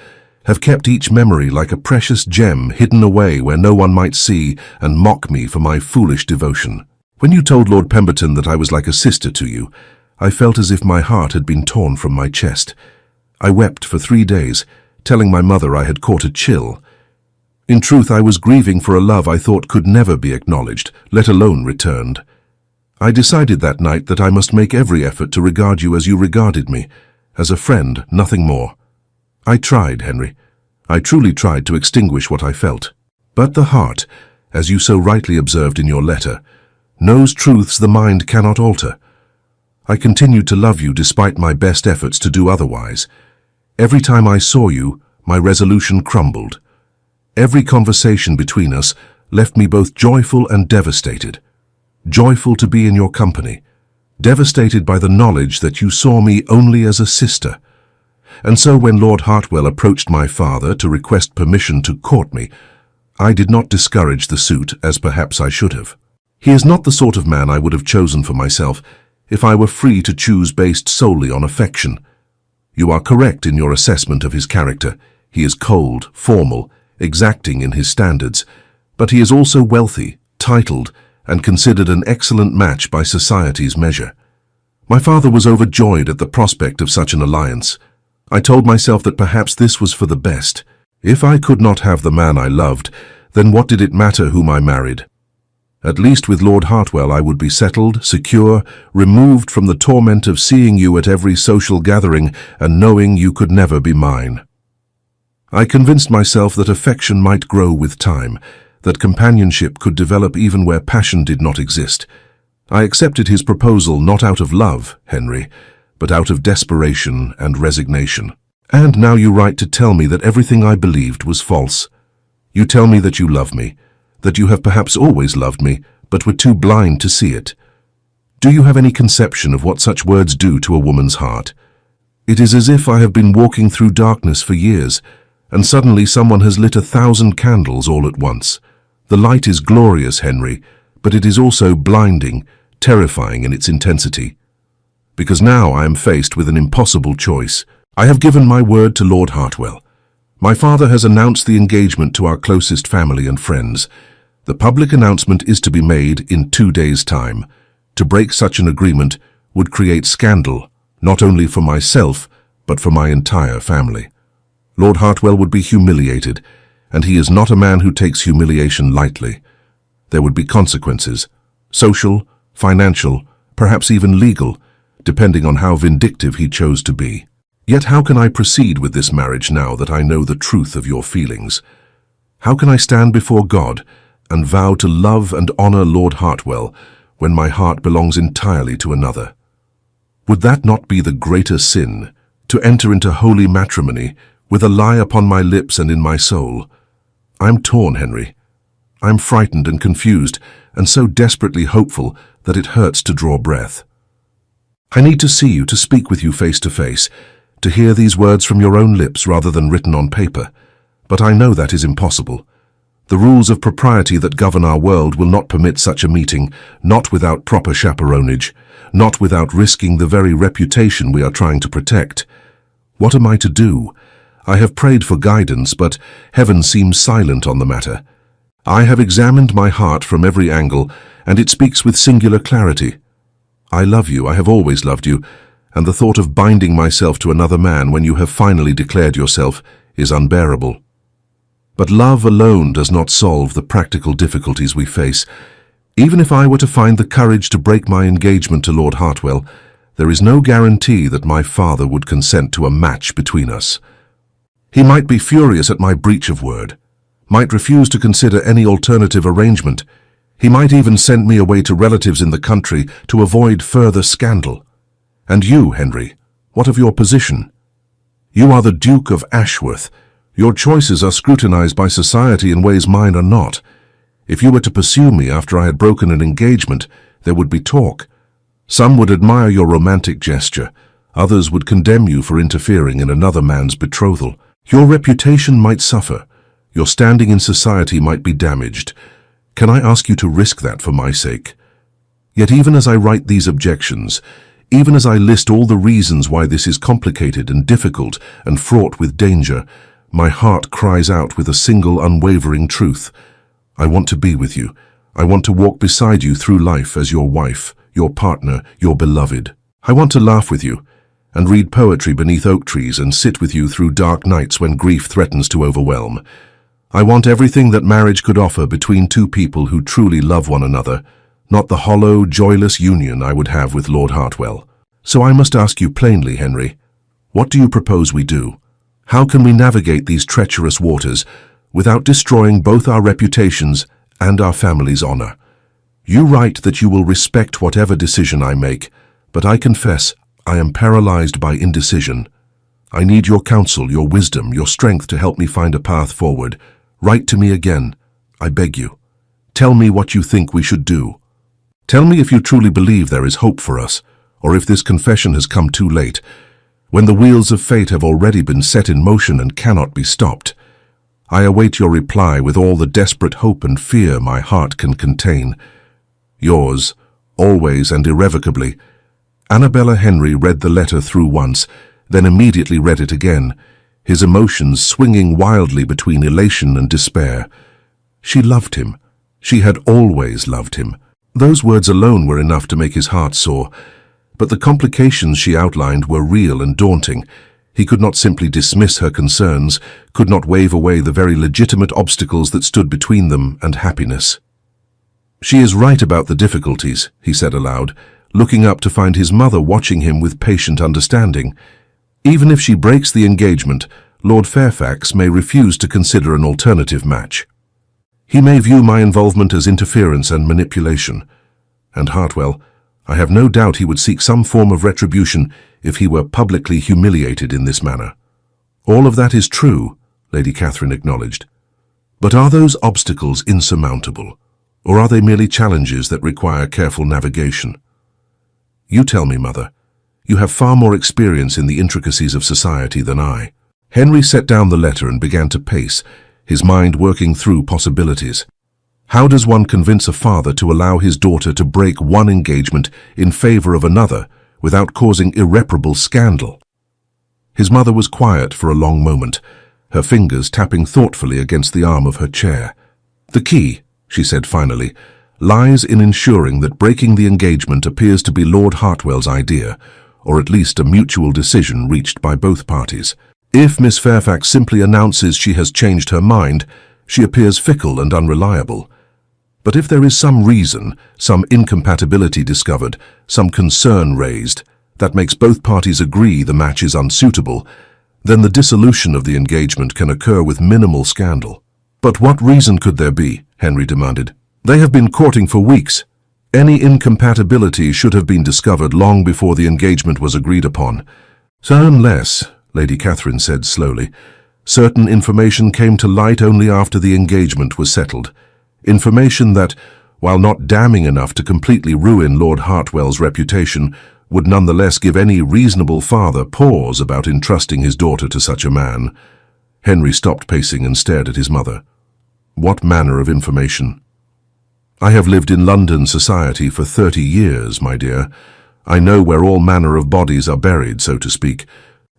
A: have kept each memory like a precious gem hidden away where no one might see and mock me for my foolish devotion. When you told Lord Pemberton that I was like a sister to you, I felt as if my heart had been torn from my chest. I wept for 3 days, telling my mother I had caught a chill. In truth, I was grieving for a love I thought could never be acknowledged, let alone returned. I decided that night that I must make every effort to regard you as you regarded me, as a friend, nothing more. I tried, Henry. I truly tried to extinguish what I felt. But the heart, as you so rightly observed in your letter, knows truths the mind cannot alter. I continued to love you despite my best efforts to do otherwise. Every time I saw you, my resolution crumbled. Every conversation between us left me both joyful and devastated. Joyful to be in your company, devastated by the knowledge that you saw me only as a sister. And so when Lord Hartwell approached my father to request permission to court me, I did not discourage the suit as perhaps I should have. He is not the sort of man I would have chosen for myself if I were free to choose based solely on affection. You are correct in your assessment of his character. He is cold, formal, exacting in his standards, but he is also wealthy, titled, and considered an excellent match by society's measure. My father was overjoyed at the prospect of such an alliance. I told myself that perhaps this was for the best. If I could not have the man I loved, then what did it matter whom I married? At least with Lord Hartwell I would be settled, secure, removed from the torment of seeing you at every social gathering and knowing you could never be mine. I convinced myself that affection might grow with time, that companionship could develop even where passion did not exist. I accepted his proposal not out of love, Henry, but out of desperation and resignation. And now you write to tell me that everything I believed was false. You tell me that you love me, that you have perhaps always loved me, but were too blind to see it. Do you have any conception of what such words do to a woman's heart? It is as if I have been walking through darkness for years, and suddenly someone has lit 1,000 candles all at once. The light is glorious, Henry, but it is also blinding, terrifying in its intensity. Because now I am faced with an impossible choice. I have given my word to Lord Hartwell. My father has announced the engagement to our closest family and friends. The public announcement is to be made in 2 days' time. To break such an agreement would create scandal, not only for myself, but for my entire family. Lord Hartwell would be humiliated, and he is not a man who takes humiliation lightly. There would be consequences, social, financial, perhaps even legal, depending on how vindictive he chose to be. Yet how can I proceed with this marriage now that I know the truth of your feelings? How can I stand before God and vow to love and honor Lord Hartwell when my heart belongs entirely to another? Would that not be the greater sin, to enter into holy matrimony with a lie upon my lips and in my soul? I'm torn, Henry. I'm frightened and confused, and so desperately hopeful that it hurts to draw breath. I need to see you, to speak with you face to face, to hear these words from your own lips rather than written on paper. But I know that is impossible. The rules of propriety that govern our world will not permit such a meeting, not without proper chaperonage, not without risking the very reputation we are trying to protect. What am I to do? I have prayed for guidance, but heaven seems silent on the matter. I have examined my heart from every angle, and it speaks with singular clarity. I love you, I have always loved you, and the thought of binding myself to another man when you have finally declared yourself is unbearable. But love alone does not solve the practical difficulties we face. Even if I were to find the courage to break my engagement to Lord Hartwell, there is no guarantee that my father would consent to a match between us. He might be furious at my breach of word, might refuse to consider any alternative arrangement. He might even send me away to relatives in the country to avoid further scandal. And you, Henry, what of your position? You are the Duke of Ashworth. Your choices are scrutinized by society in ways mine are not. If you were to pursue me after I had broken an engagement, there would be talk. Some would admire your romantic gesture. Others would condemn you for interfering in another man's betrothal. Your reputation might suffer. Your standing in society might be damaged. Can I ask you to risk that for my sake? Yet even as I write these objections, even as I list all the reasons why this is complicated and difficult and fraught with danger, my heart cries out with a single unwavering truth. I want to be with you. I want to walk beside you through life as your wife, your partner, your beloved. I want to laugh with you and read poetry beneath oak trees and sit with you through dark nights when grief threatens to overwhelm. I want everything that marriage could offer between two people who truly love one another, not the hollow, joyless union I would have with Lord Hartwell. So I must ask you plainly, Henry, what do you propose we do? How can we navigate these treacherous waters without destroying both our reputations and our family's honor? You write that you will respect whatever decision I make, but I confess I am paralyzed by indecision. I need your counsel, your wisdom, your strength to help me find a path forward. Write to me again, I beg you. Tell me what you think we should do. Tell me if you truly believe there is hope for us, or if this confession has come too late, when the wheels of fate have already been set in motion and cannot be stopped. I await your reply with all the desperate hope and fear my heart can contain. Yours, always and irrevocably. Annabella Henry read the letter through once, then immediately read it again, his emotions swinging wildly between elation and despair. She loved him. She had always loved him. Those words alone were enough to make his heart soar, but the complications she outlined were real and daunting. He could not simply dismiss her concerns, could not wave away the very legitimate obstacles that stood between them and happiness. She is right about the difficulties, he said aloud, looking up to find his mother watching him with patient understanding. Even if she breaks the engagement, Lord Fairfax may refuse to consider an alternative match. He may view my involvement as interference and manipulation. And Hartwell, I have no doubt he would seek some form of retribution if he were publicly humiliated in this manner. All of that is true, Lady Catherine acknowledged. But are those obstacles insurmountable, or are they merely challenges that require careful navigation? You tell me, Mother. You have far more experience in the intricacies of society than I. Henry set down the letter and began to pace, his mind working through possibilities. How does one convince a father to allow his daughter to break one engagement in favor of another without causing irreparable scandal? His mother was quiet for a long moment, her fingers tapping thoughtfully against the arm of her chair. The key, she said finally, lies in ensuring that breaking the engagement appears to be Lord Hartwell's idea, or at least a mutual decision reached by both parties. If Miss Fairfax simply announces she has changed her mind, she appears fickle and unreliable. But if there is some reason, some incompatibility discovered, some concern raised, that makes both parties agree the match is unsuitable, then the dissolution of the engagement can occur with minimal scandal. But what reason could there be? Henry demanded. They have been courting for weeks. Any incompatibility should have been discovered long before the engagement was agreed upon. So unless, Lady Catherine said slowly, certain information came to light only after the engagement was settled. Information that, while not damning enough to completely ruin Lord Hartwell's reputation, would nonetheless give any reasonable father pause about entrusting his daughter to such a man. Henry stopped pacing and stared at his mother. What manner of information? I have lived in London society for 30 years, my dear. I know where all manner of bodies are buried, so to speak,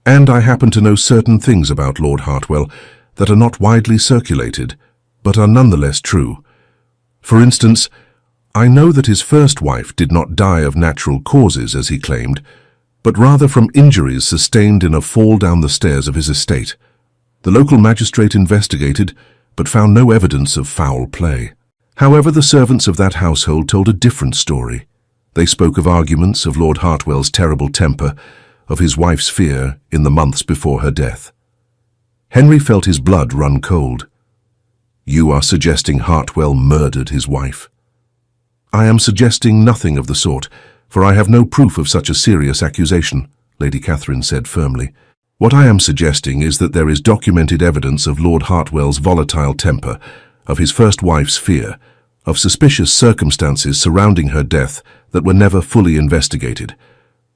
A: and I happen to know certain things about Lord Hartwell that are not widely circulated, but are nonetheless true. For instance, I know that his first wife did not die of natural causes, as he claimed, but rather from injuries sustained in a fall down the stairs of his estate. The local magistrate investigated, but found no evidence of foul play. However, the servants of that household told a different story. They spoke of arguments, of Lord Hartwell's terrible temper, of his wife's fear in the months before her death. Henry felt his blood run cold. You are suggesting Hartwell murdered his wife? I am suggesting nothing of the sort, for I have no proof of such a serious accusation, Lady Catherine said firmly. What I am suggesting is that there is documented evidence of Lord Hartwell's volatile temper, of his first wife's fear, of suspicious circumstances surrounding her death that were never fully investigated.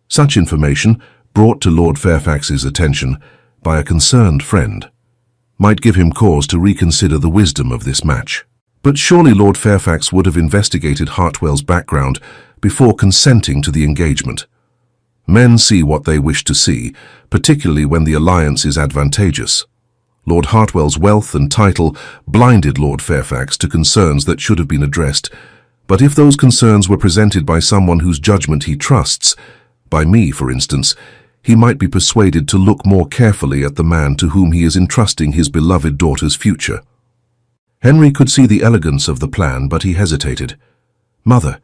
A: Such information, brought to Lord Fairfax's attention by a concerned friend, might give him cause to reconsider the wisdom of this match. But surely Lord Fairfax would have investigated Hartwell's background before consenting to the engagement. Men see what they wish to see, particularly when the alliance is advantageous. Lord Hartwell's wealth and title blinded Lord Fairfax to concerns that should have been addressed, but if those concerns were presented by someone whose judgment he trusts, by me, for instance, he might be persuaded to look more carefully at the man to whom he is entrusting his beloved daughter's future. Henry could see the elegance of the plan, but he hesitated. "Mother,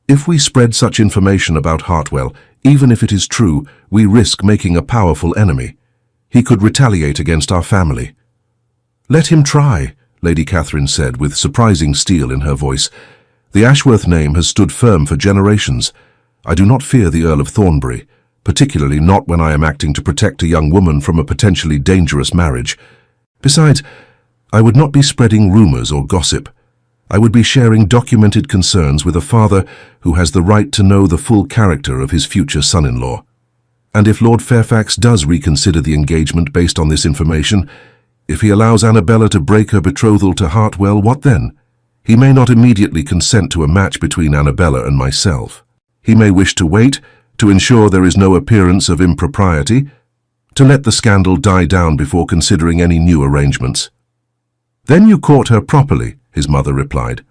A: if we spread such information about Hartwell, even if it is true, we risk making a powerful enemy. He could retaliate against our family." "Let him try," Lady Catherine said with surprising steel in her voice. "The Ashworth name has stood firm for generations. I do not fear the Earl of Thornbury, particularly not when I am acting to protect a young woman from a potentially dangerous marriage. Besides, I would not be spreading rumors or gossip. I would be sharing documented concerns with a father who has the right to know the full character of his future son-in-law. And if Lord Fairfax does reconsider the engagement based on this information, if he allows Annabella to break her betrothal to Hartwell, what then? He may not immediately consent to a match between Annabella and myself. He may wish to wait, to ensure there is no appearance of impropriety, to let the scandal die down before considering any new arrangements." "Then you court her properly," his mother replied,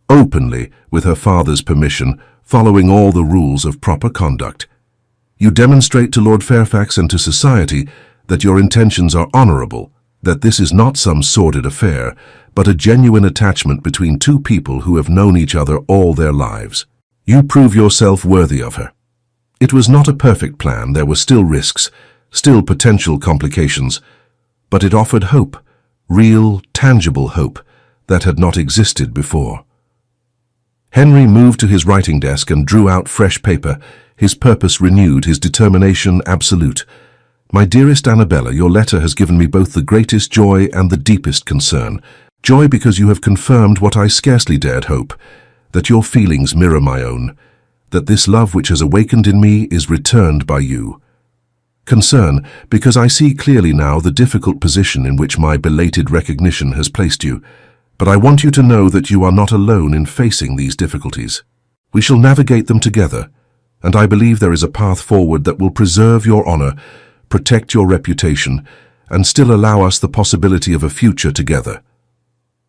A: "openly, with her father's permission, following all the rules of proper conduct. You demonstrate to Lord Fairfax and to society that your intentions are honourable, that this is not some sordid affair, but a genuine attachment between two people who have known each other all their lives. You prove yourself worthy of her. It was not a perfect plan, there were still risks, still potential complications, but it offered hope, real, tangible hope, that had not existed before." Henry moved to his writing desk and drew out fresh paper, his purpose renewed, his determination absolute. "My dearest Annabella, your letter has given me both the greatest joy and the deepest concern. Joy because you have confirmed what I scarcely dared hope, that your feelings mirror my own, that this love which has awakened in me is returned by you. Concern, because I see clearly now the difficult position in which my belated recognition has placed you, but I want you to know that you are not alone in facing these difficulties. We shall navigate them together, and I believe there is a path forward that will preserve your honor, protect your reputation, and still allow us the possibility of a future together.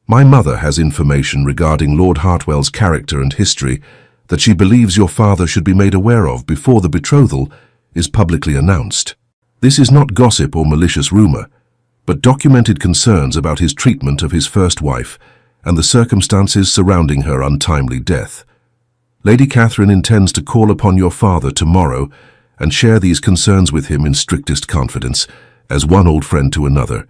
A: My mother has information regarding Lord Hartwell's character and history that she believes your father should be made aware of before the betrothal is publicly announced. This is not gossip or malicious rumor, but documented concerns about his treatment of his first wife and the circumstances surrounding her untimely death. Lady Catherine intends to call upon your father tomorrow and share these concerns with him in strictest confidence, as one old friend to another,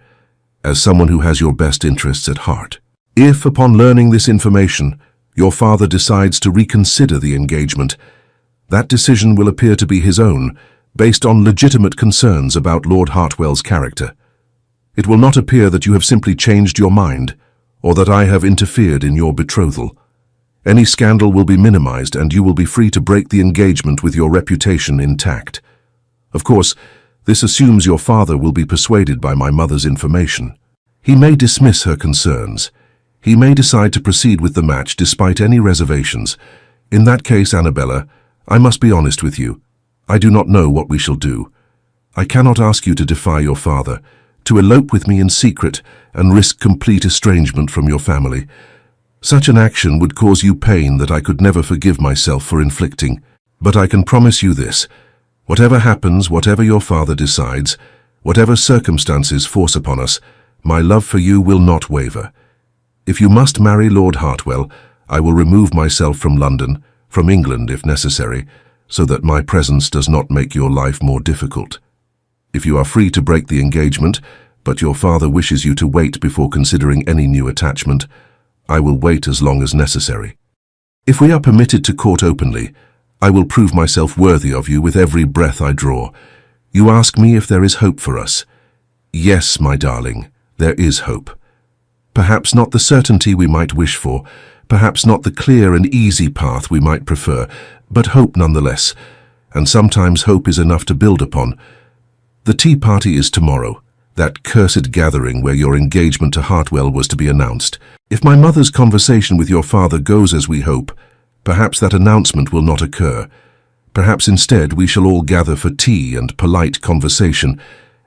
A: as someone who has your best interests at heart. If, upon learning this information, your father decides to reconsider the engagement, that decision will appear to be his own, based on legitimate concerns about Lord Hartwell's character. It will not appear that you have simply changed your mind, or that I have interfered in your betrothal. Any scandal will be minimized and you will be free to break the engagement with your reputation intact. Of course, this assumes your father will be persuaded by my mother's information. He may dismiss her concerns. He may decide to proceed with the match despite any reservations. In that case, Annabella, I must be honest with you. I do not know what we shall do. I cannot ask you to defy your father, to elope with me in secret and risk complete estrangement from your family. Such an action would cause you pain that I could never forgive myself for inflicting. But I can promise you this. Whatever happens, whatever your father decides, whatever circumstances force upon us, my love for you will not waver. If you must marry Lord Hartwell, I will remove myself from London, from England if necessary, so that my presence does not make your life more difficult. If you are free to break the engagement, but your father wishes you to wait before considering any new attachment, I will wait as long as necessary. If we are permitted to court openly, I will prove myself worthy of you with every breath I draw. You ask me if there is hope for us. Yes, my darling, there is hope. Perhaps not the certainty we might wish for, perhaps not the clear and easy path we might prefer, but hope nonetheless, and sometimes hope is enough to build upon. The tea party is tomorrow, that cursed gathering where your engagement to Hartwell was to be announced. If my mother's conversation with your father goes as we hope, perhaps that announcement will not occur. Perhaps instead we shall all gather for tea and polite conversation,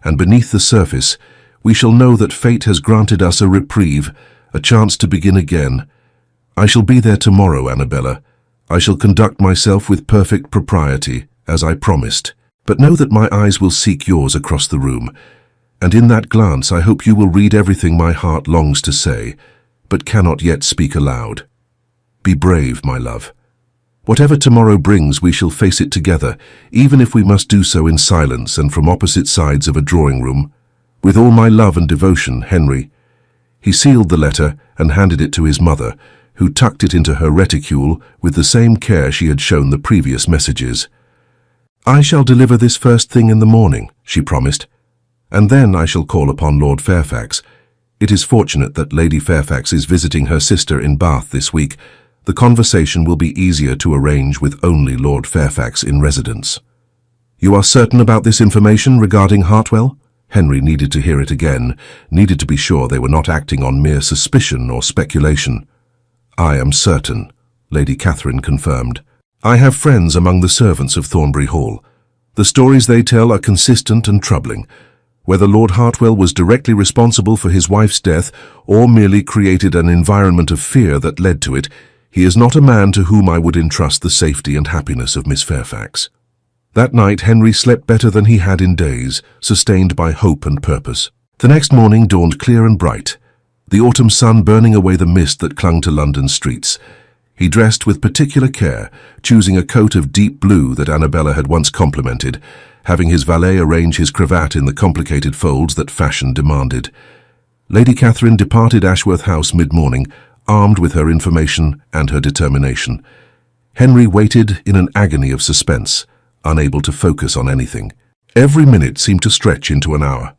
A: and beneath the surface We shall know that fate has granted us a reprieve, a chance to begin again. I shall be there tomorrow, Annabella. I shall conduct myself with perfect propriety, as I promised. But know that my eyes will seek yours across the room, and in that glance I hope you will read everything my heart longs to say, but cannot yet speak aloud. Be brave, my love. Whatever tomorrow brings, we shall face it together, even if we must do so in silence and from opposite sides of a drawing room. With all my love and devotion, Henry. He sealed the letter and handed it to his mother, who tucked it into her reticule with the same care she had shown the previous messages. I shall deliver this first thing in the morning, she promised, and then I shall call upon Lord Fairfax. It is fortunate that Lady Fairfax is visiting her sister in Bath this week. The conversation will be easier to arrange with only Lord Fairfax in residence. You are certain about this information regarding Hartwell? Henry needed to hear it again, needed to be sure they were not acting on mere suspicion or speculation. I am certain, Lady Catherine confirmed. I have friends among the servants of Thornbury Hall. The stories they tell are consistent and troubling. Whether Lord Hartwell was directly responsible for his wife's death or merely created an environment of fear that led to it, he is not a man to whom I would entrust the safety and happiness of Miss Fairfax. That night Henry slept better than he had in days, sustained by hope and purpose. The next morning dawned clear and bright, the autumn sun burning away the mist that clung to London streets. He dressed with particular care, choosing a coat of deep blue that Annabella had once complimented, having his valet arrange his cravat in the complicated folds that fashion demanded. Lady Catherine departed Ashworth House mid-morning, armed with her information and her determination. Henry waited in an agony of suspense, unable to focus on anything. Every minute seemed to stretch into an hour.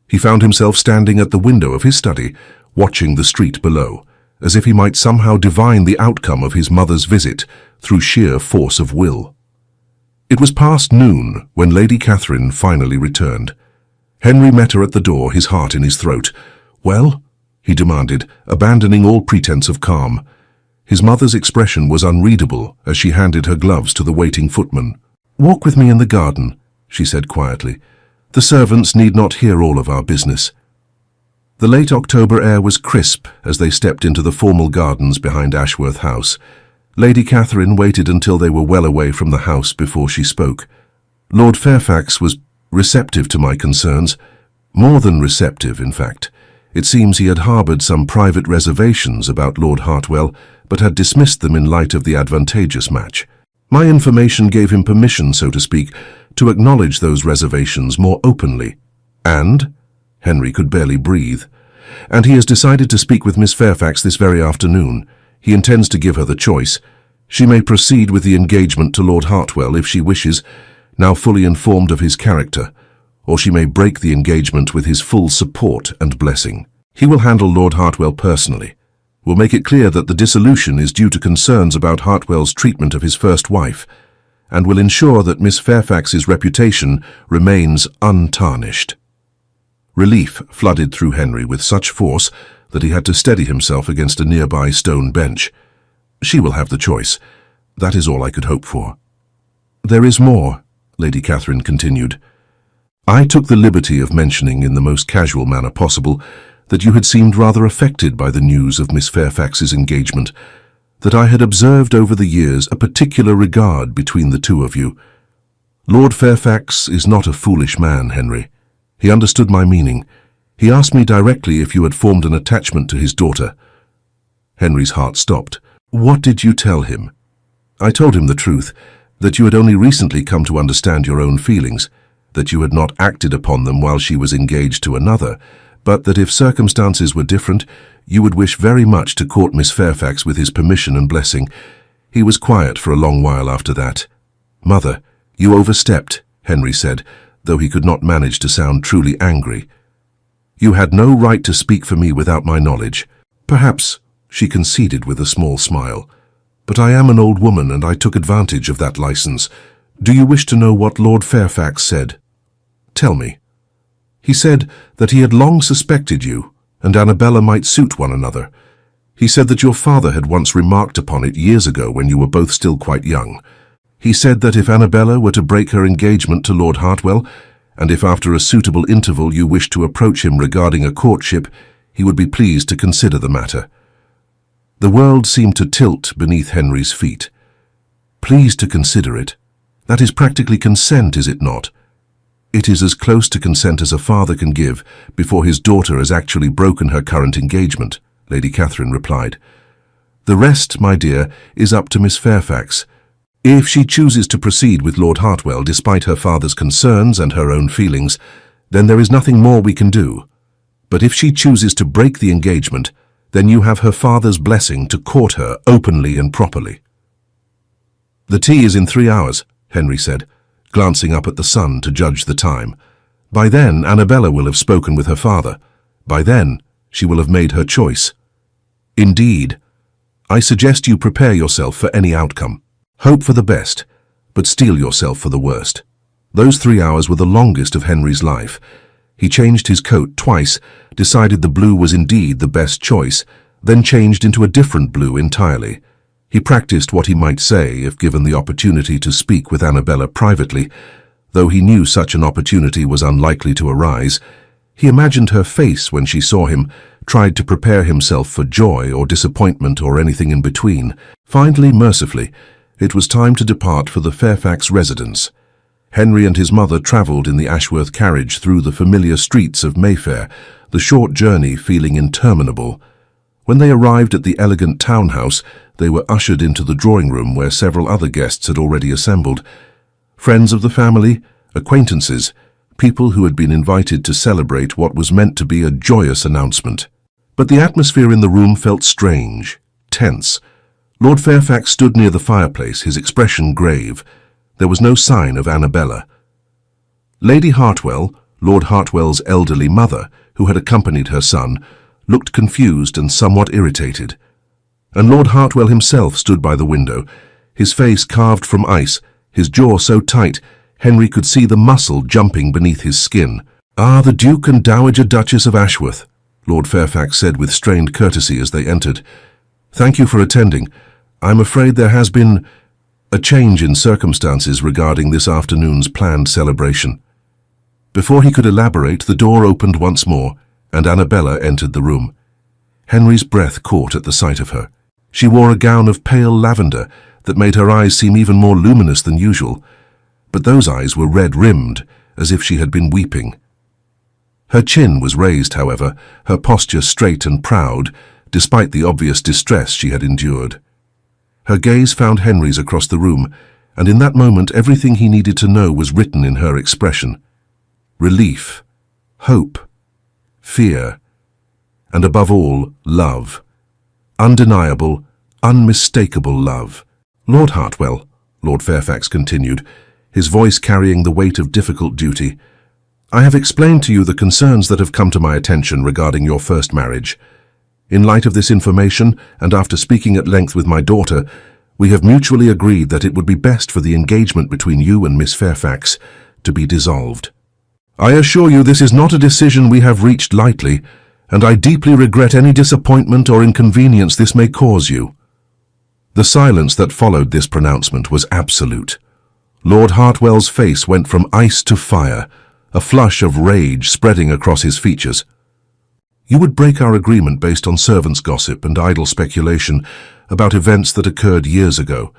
A: He found himself standing at the window of his study, watching the street below, as if he might somehow divine the outcome of his mother's visit through sheer force of will. It was past noon when Lady Catherine finally returned. Henry met her at the door, his heart in his throat. "Well?" he demanded, abandoning all pretense of calm. His mother's expression was unreadable as she handed her gloves to the waiting footman. "Walk with me in the garden," she said quietly. "The servants need not hear all of our business." The late October air was crisp as they stepped into the formal gardens behind Ashworth House. Lady Catherine waited until they were well away from the house before she spoke. "Lord Fairfax was receptive to my concerns. More than receptive, in fact. It seems he had harboured some private reservations about Lord Hartwell, but had dismissed them in light of the advantageous match. My information gave him permission, so to speak, to acknowledge those reservations more openly. And Henry could barely breathe. "And he has decided to speak with Miss Fairfax this very afternoon. He intends to give her the choice. She may proceed with the engagement to Lord Hartwell if she wishes, now fully informed of his character, or she may break the engagement with his full support and blessing. He will handle Lord Hartwell personally, will make it clear that the dissolution is due to concerns about Hartwell's treatment of his first wife, and will ensure that Miss Fairfax's reputation remains untarnished." Relief flooded through Henry with such force that he had to steady himself against a nearby stone bench. "She will have the choice. That is all I could hope for." "There is more," Lady Catherine continued. "I took the liberty of mentioning in the most casual manner possible that you had seemed rather affected by the news of Miss Fairfax's engagement, that I had observed over the years a particular regard between the two of you. Lord Fairfax is not a foolish man, Henry. He understood my meaning. He asked me directly if you had formed an attachment to his daughter." Henry's heart stopped. "What did you tell him?" "I told him the truth, that you had only recently come to understand your own feelings, that you had not acted upon them while she was engaged to another, but that if circumstances were different, you would wish very much to court Miss Fairfax with his permission and blessing." He was quiet for a long while after that. "Mother, you overstepped," Henry said, though he could not manage to sound truly angry. "You had no right to speak for me without my knowledge." "Perhaps," she conceded with a small smile, "but I am an old woman and I took advantage of that license. Do you wish to know what Lord Fairfax said?" "Tell me." "He said that he had long suspected you, and Annabella might suit one another. He said that your father had once remarked upon it years ago when you were both still quite young. He said that if Annabella were to break her engagement to Lord Hartwell, and if after a suitable interval you wish to approach him regarding a courtship, he would be pleased to consider the matter. The world seemed to tilt beneath Henry's feet. Pleased to consider it? That is practically consent, is it not? It is as close to consent as a father can give before his daughter has actually broken her current engagement, Lady Catherine replied. The rest, my dear, is up to Miss Fairfax. If she chooses to proceed with Lord Hartwell despite her father's concerns and her own feelings, then there is nothing more we can do. But if she chooses to break the engagement, then you have her father's blessing to court her openly and properly. The tea is in 3 hours, Henry said, glancing up at the sun to judge the time. By then, Annabella will have spoken with her father. By then, she will have made her choice. Indeed, I suggest you prepare yourself for any outcome. Hope for the best, but steel yourself for the worst. Those 3 hours were the longest of Henry's life. He changed his coat twice, decided the blue was indeed the best choice, then changed into a different blue entirely. He practiced what he might say if given the opportunity to speak with Annabella privately. Though he knew such an opportunity was unlikely to arise, he imagined her face when she saw him, tried to prepare himself for joy or disappointment or anything in between. Finally, mercifully, it was time to depart for the Fairfax residence. Henry and his mother travelled in the Ashworth carriage through the familiar streets of Mayfair, the short journey feeling interminable. When they arrived at the elegant townhouse, they were ushered into the drawing-room where several other guests had already assembled. Friends of the family, acquaintances, people who had been invited to celebrate what was meant to be a joyous announcement. But the atmosphere in the room felt strange, tense. Lord Fairfax stood near the fireplace, his expression grave. There was no sign of Annabella. Lady Hartwell, Lord Hartwell's elderly mother, who had accompanied her son, looked confused and somewhat irritated. And Lord Hartwell himself stood by the window, his face carved from ice, his jaw so tight Henry could see the muscle jumping beneath his skin. "Ah, the Duke and Dowager Duchess of Ashworth," Lord Fairfax said with strained courtesy as they entered. "Thank you for attending. I'm afraid there has been a change in circumstances regarding this afternoon's planned celebration." Before he could elaborate, the door opened once more, and Annabella entered the room. Henry's breath caught at the sight of her. She wore a gown of pale lavender that made her eyes seem even more luminous than usual, but those eyes were red-rimmed, as if she had been weeping. Her chin was raised, however, her posture straight and proud, despite the obvious distress she had endured. Her gaze found Henry's across the room, and in that moment everything he needed to know was written in her expression. Relief, hope, fear, and above all, love. Undeniable, unmistakable love. "Lord Hartwell," Lord Fairfax continued, his voice carrying the weight of difficult duty, "I have explained to you the concerns that have come to my attention regarding your first marriage. In light of this information, and after speaking at length with my daughter, we have mutually agreed that it would be best for the engagement between you and Miss Fairfax to be dissolved. I assure you this is not a decision we have reached lightly, and I deeply regret any disappointment or inconvenience this may cause you." The silence that followed this pronouncement was absolute. Lord Hartwell's face went from ice to fire, a flush of rage spreading across his features. "You would break our agreement based on servants' gossip and idle speculation about events that occurred years ago,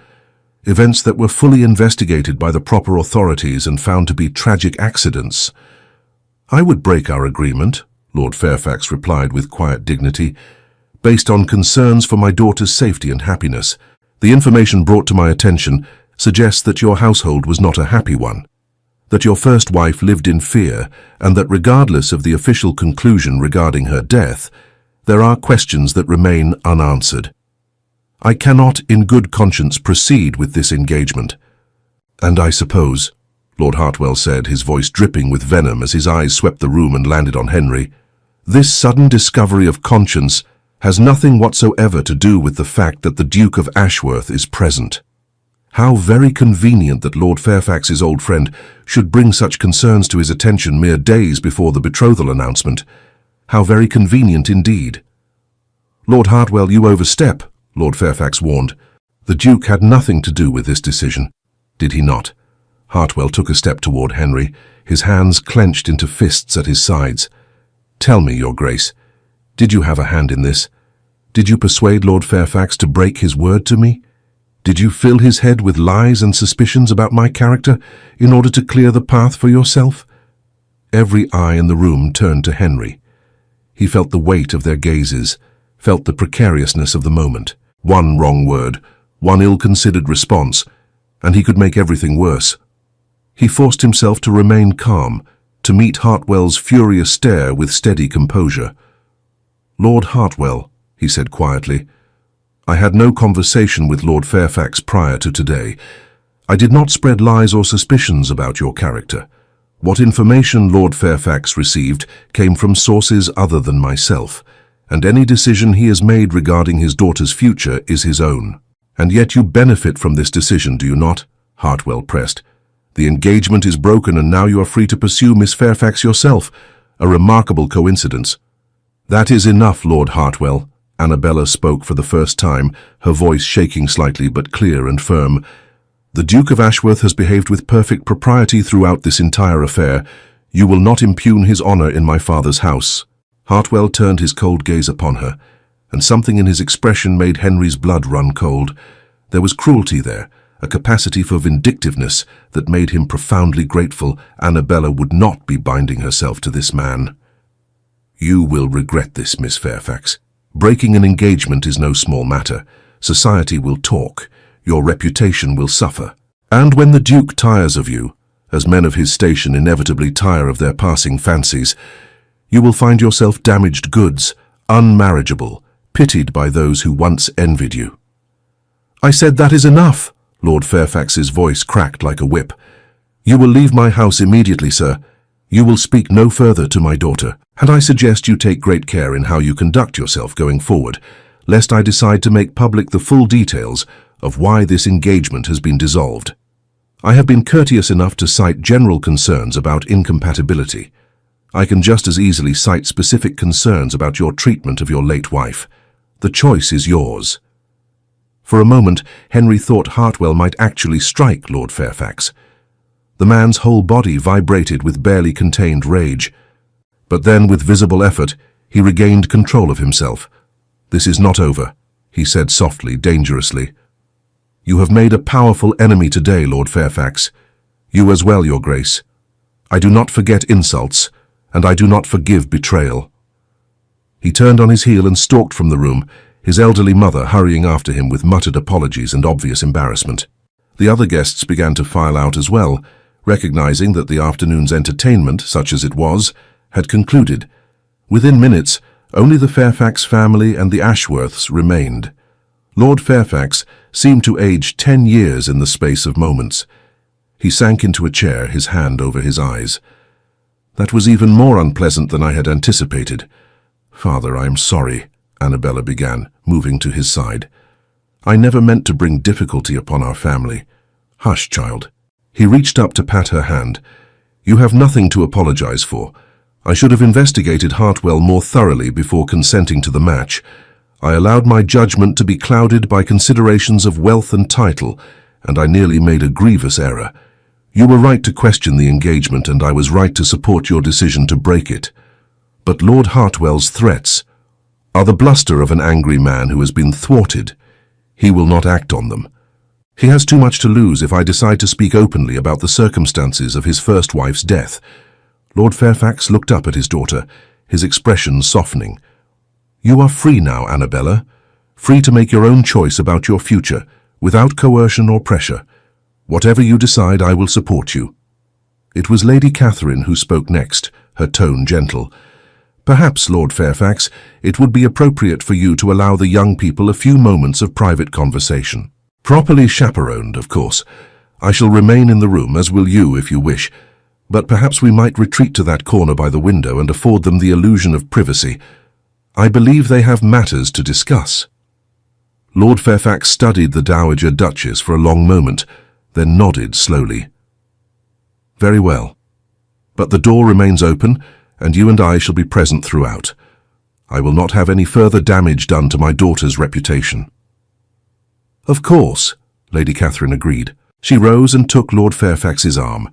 A: events that were fully investigated by the proper authorities and found to be tragic accidents." "I would break our agreement," Lord Fairfax replied with quiet dignity, "based on concerns for my daughter's safety and happiness. The information brought to my attention suggests that your household was not a happy one, that your first wife lived in fear, and that regardless of the official conclusion regarding her death, there are questions that remain unanswered. I cannot, in good conscience, proceed with this engagement. And I suppose," Lord Hartwell said, his voice dripping with venom as his eyes swept the room and landed on Henry, "this sudden discovery of conscience has nothing whatsoever to do with the fact that the Duke of Ashworth is present. How very convenient that Lord Fairfax's old friend should bring such concerns to his attention mere days before the betrothal announcement. How very convenient indeed." "Lord Hartwell, you overstep," Lord Fairfax warned. "The Duke had nothing to do with this decision, did he not?" Hartwell took a step toward Henry, his hands clenched into fists at his sides. "Tell me, Your Grace, did you have a hand in this? Did you persuade Lord Fairfax to break his word to me? Did you fill his head with lies and suspicions about my character in order to clear the path for yourself?" Every eye in the room turned to Henry. He felt the weight of their gazes, felt the precariousness of the moment. One wrong word, one ill-considered response, and he could make everything worse. He forced himself to remain calm, to meet Hartwell's furious stare with steady composure. "Lord Hartwell," he said quietly, "I had no conversation with Lord Fairfax prior to today. I did not spread lies or suspicions about your character. What information Lord Fairfax received came from sources other than myself, and any decision he has made regarding his daughter's future is his own." "And yet you benefit from this decision, do you not?" Hartwell pressed. "The engagement is broken and now you are free to pursue Miss Fairfax yourself. A remarkable coincidence." "That is enough, Lord Hartwell." Annabella spoke for the first time, her voice shaking slightly but clear and firm. "The Duke of Ashworth has behaved with perfect propriety throughout this entire affair. You will not impugn his honor in my father's house." Hartwell turned his cold gaze upon her, and something in his expression made Henry's blood run cold. There was cruelty there, a capacity for vindictiveness that made him profoundly grateful Annabella would not be binding herself to this man. "You will regret this, Miss Fairfax. Breaking an engagement is no small matter. Society will talk. Your reputation will suffer. And when the Duke tires of you, as men of his station inevitably tire of their passing fancies, you will find yourself damaged goods, unmarriageable, pitied by those who once envied you." "I said that is enough." Lord Fairfax's voice cracked like a whip. "You will leave my house immediately, sir. You will speak no further to my daughter, and I suggest you take great care in how you conduct yourself going forward, lest I decide to make public the full details of why this engagement has been dissolved. I have been courteous enough to cite general concerns about incompatibility. I can just as easily cite specific concerns about your treatment of your late wife. The choice is yours." For a moment, Henry thought Hartwell might actually strike Lord Fairfax. The man's whole body vibrated with barely contained rage. But then, with visible effort, he regained control of himself. "This is not over," he said softly, dangerously. "You have made a powerful enemy today, Lord Fairfax. You as well, Your Grace. I do not forget insults, and I do not forgive betrayal." He turned on his heel and stalked from the room, his elderly mother hurrying after him with muttered apologies and obvious embarrassment. The other guests began to file out as well, recognizing that the afternoon's entertainment, such as it was, had concluded. Within minutes, only the Fairfax family and the Ashworths remained. Lord Fairfax seemed to age 10 years in the space of moments. He sank into a chair, his hand over his eyes. "That was even more unpleasant than I had anticipated. Father, I am sorry," Annabella began, moving to his side. "I never meant to bring difficulty upon our family." "Hush, child." He reached up to pat her hand. "You have nothing to apologize for. I should have investigated Hartwell more thoroughly before consenting to the match. I allowed my judgment to be clouded by considerations of wealth and title, and I nearly made a grievous error. You were right to question the engagement, and I was right to support your decision to break it. But Lord Hartwell's threats are the bluster of an angry man who has been thwarted. He will not act on them. He has too much to lose if I decide to speak openly about the circumstances of his first wife's death." Lord Fairfax looked up at his daughter, his expression softening. "You are free now, Annabella, free to make your own choice about your future, without coercion or pressure. Whatever you decide, I will support you." It was Lady Catherine who spoke next, her tone gentle. "Perhaps, Lord Fairfax, it would be appropriate for you to allow the young people a few moments of private conversation. Properly chaperoned, of course. I shall remain in the room, as will you if you wish, but perhaps we might retreat to that corner by the window and afford them the illusion of privacy. I believe they have matters to discuss." Lord Fairfax studied the Dowager Duchess for a long moment, then nodded slowly. "Very well. But the door remains open, and you and I shall be present throughout. I will not have any further damage done to my daughter's reputation." "Of course," Lady Catherine agreed. She rose and took Lord Fairfax's arm,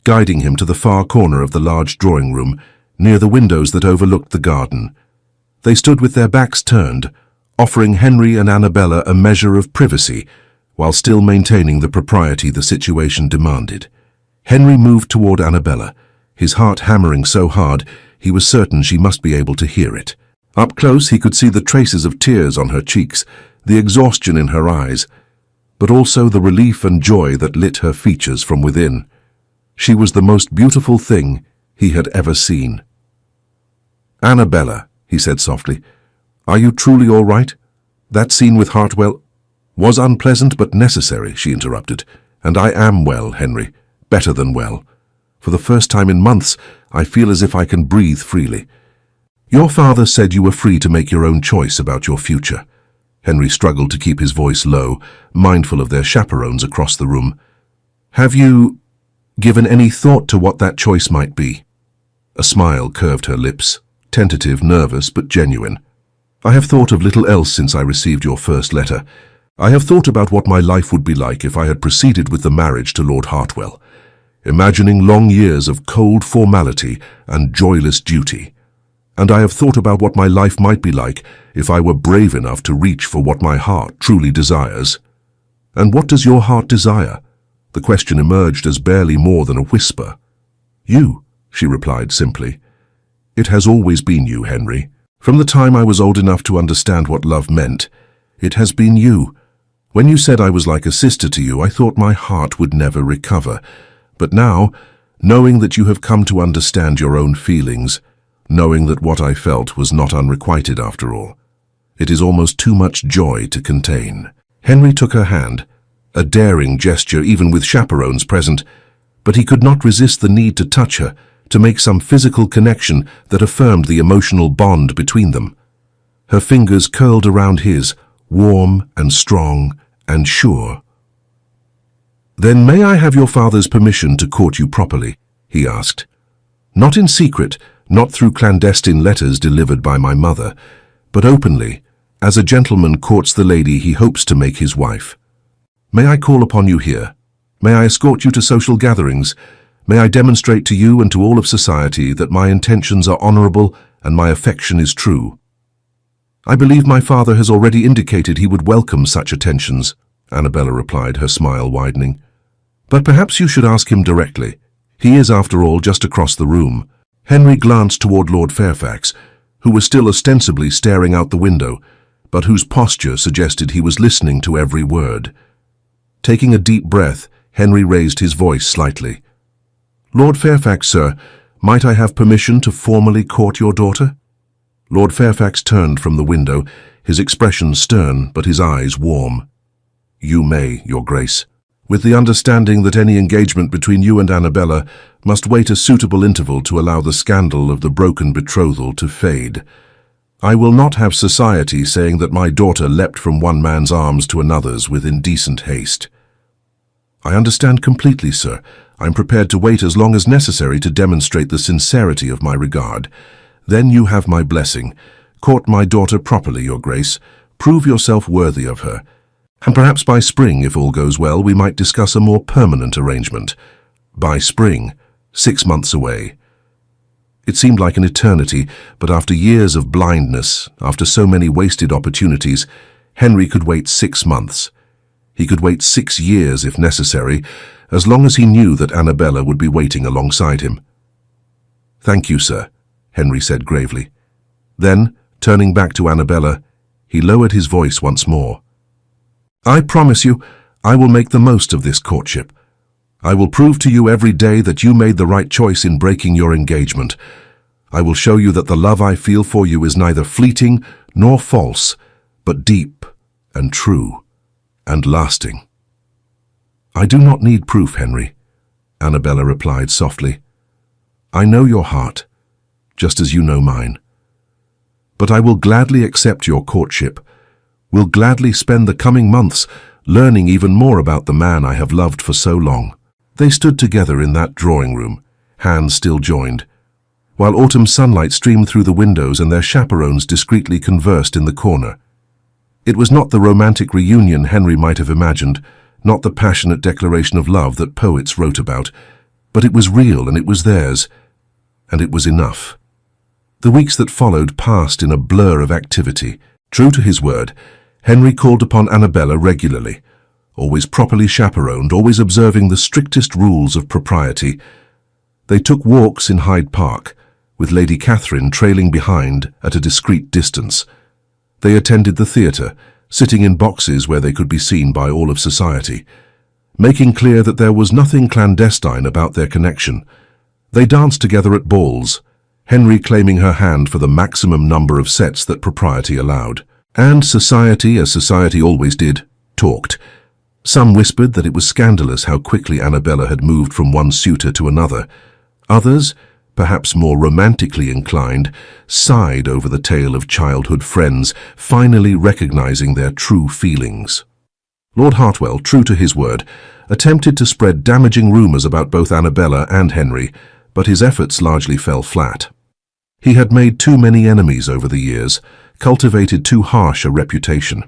A: guiding him to the far corner of the large drawing room, near the windows that overlooked the garden. They stood with their backs turned, offering Henry and Annabella a measure of privacy, while still maintaining the propriety the situation demanded. Henry moved toward Annabella, his heart hammering so hard he was certain she must be able to hear it. Up close he could see the traces of tears on her cheeks, the exhaustion in her eyes, but also the relief and joy that lit her features from within. She was the most beautiful thing he had ever seen. "Annabella," he said softly, "are you truly all right? That scene with Hartwell was unpleasant but necessary," she interrupted. "And I am well, Henry, better than well. For the first time in months, I feel as if I can breathe freely. Your father said you were free to make your own choice about your future." Henry struggled to keep his voice low, mindful of their chaperones across the room. "Have you given any thought to what that choice might be?" A smile curved her lips, tentative, nervous, but genuine. "I have thought of little else since I received your first letter. I have thought about what my life would be like if I had proceeded with the marriage to Lord Hartwell, imagining long years of cold formality and joyless duty. And I have thought about what my life might be like if I were brave enough to reach for what my heart truly desires." "And what does your heart desire?" The question emerged as barely more than a whisper. "You," she replied simply. "It has always been you, Henry. From the time I was old enough to understand what love meant, it has been you. When you said I was like a sister to you, I thought my heart would never recover. But now, knowing that you have come to understand your own feelings, knowing that what I felt was not unrequited after all, it is almost too much joy to contain." Henry took her hand, a daring gesture even with chaperones present, but he could not resist the need to touch her, to make some physical connection that affirmed the emotional bond between them. Her fingers curled around his, warm and strong and sure. "Then may I have your father's permission to court you properly?" he asked. "Not in secret, not through clandestine letters delivered by my mother, but openly, as a gentleman courts the lady he hopes to make his wife. May I call upon you here? May I escort you to social gatherings? May I demonstrate to you and to all of society that my intentions are honorable and my affection is true?" "I believe my father has already indicated he would welcome such attentions," Annabella replied, her smile widening. "But perhaps you should ask him directly. He is, after all, just across the room." Henry glanced toward Lord Fairfax, who was still ostensibly staring out the window, but whose posture suggested he was listening to every word. Taking a deep breath, Henry raised his voice slightly. "Lord Fairfax, sir, might I have permission to formally court your daughter?" Lord Fairfax turned from the window, his expression stern but his eyes warm. "You may, Your Grace, with the understanding that any engagement between you and Annabella must wait a suitable interval to allow the scandal of the broken betrothal to fade. I will not have society saying that my daughter leapt from one man's arms to another's with indecent haste." "I understand completely, sir. I'm prepared to wait as long as necessary to demonstrate the sincerity of my regard. Then you have my blessing. Court my daughter properly, Your Grace. Prove yourself worthy of her. And perhaps by spring, if all goes well, we might discuss a more permanent arrangement. By spring, 6 months away." It seemed like an eternity, but after years of blindness, after so many wasted opportunities, Henry could wait 6 months. He could wait 6 years if necessary, as long as he knew that Annabella would be waiting alongside him. "Thank you, sir," Henry said gravely. Then, turning back to Annabella, he lowered his voice once more. "I promise you, I will make the most of this courtship. I will prove to you every day that you made the right choice in breaking your engagement. I will show you that the love I feel for you is neither fleeting nor false, but deep and true and lasting." "I do not need proof, Henry," Annabella replied softly. "I know your heart, just as you know mine. But I will gladly accept your courtship, will gladly spend the coming months learning even more about the man I have loved for so long." They stood together in that drawing room, hands still joined, while autumn sunlight streamed through the windows and their chaperones discreetly conversed in the corner. It was not the romantic reunion Henry might have imagined, not the passionate declaration of love that poets wrote about, but it was real and it was theirs, and it was enough. The weeks that followed passed in a blur of activity. True to his word, Henry called upon Annabella regularly, always properly chaperoned, always observing the strictest rules of propriety. They took walks in Hyde Park, with Lady Catherine trailing behind at a discreet distance. They attended the theatre, sitting in boxes where they could be seen by all of society, making clear that there was nothing clandestine about their connection. They danced together at balls, Henry claiming her hand for the maximum number of sets that propriety allowed. And society, as society always did, talked. Some whispered that it was scandalous how quickly Annabella had moved from one suitor to another. Others, perhaps more romantically inclined, sighed over the tale of childhood friends finally recognizing their true feelings. Lord Hartwell, true to his word, attempted to spread damaging rumors about both Annabella and Henry, but his efforts largely fell flat. He had made too many enemies over the years, cultivated too harsh a reputation.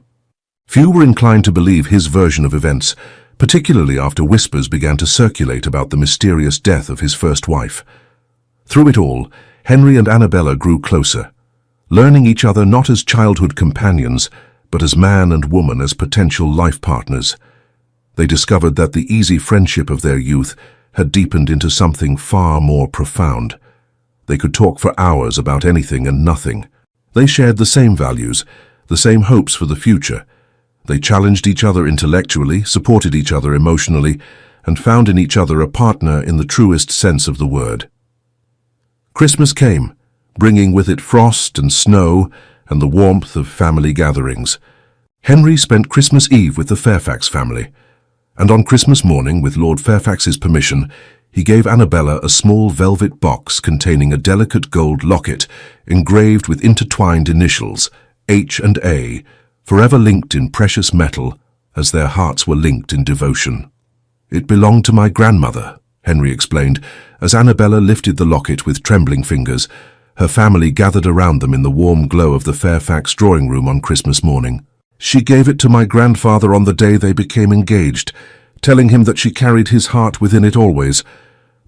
A: Few were inclined to believe his version of events, particularly after whispers began to circulate about the mysterious death of his first wife. Through it all, Henry and Annabella grew closer, learning each other not as childhood companions, but as man and woman, as potential life partners. They discovered that the easy friendship of their youth had deepened into something far more profound. They could talk for hours about anything and nothing. They shared the same values, the same hopes for the future. They challenged each other intellectually, supported each other emotionally, and found in each other a partner in the truest sense of the word. Christmas came, bringing with it frost and snow and the warmth of family gatherings. Henry spent Christmas Eve with the Fairfax family, and on Christmas morning, with Lord Fairfax's permission, he gave Annabella a small velvet box containing a delicate gold locket engraved with intertwined initials, H and A, forever linked in precious metal as their hearts were linked in devotion. "It belonged to my grandmother," Henry explained, as Annabella lifted the locket with trembling fingers. Her family gathered around them in the warm glow of the Fairfax drawing room on Christmas morning. "She gave it to my grandfather on the day they became engaged, telling him that she carried his heart within it always.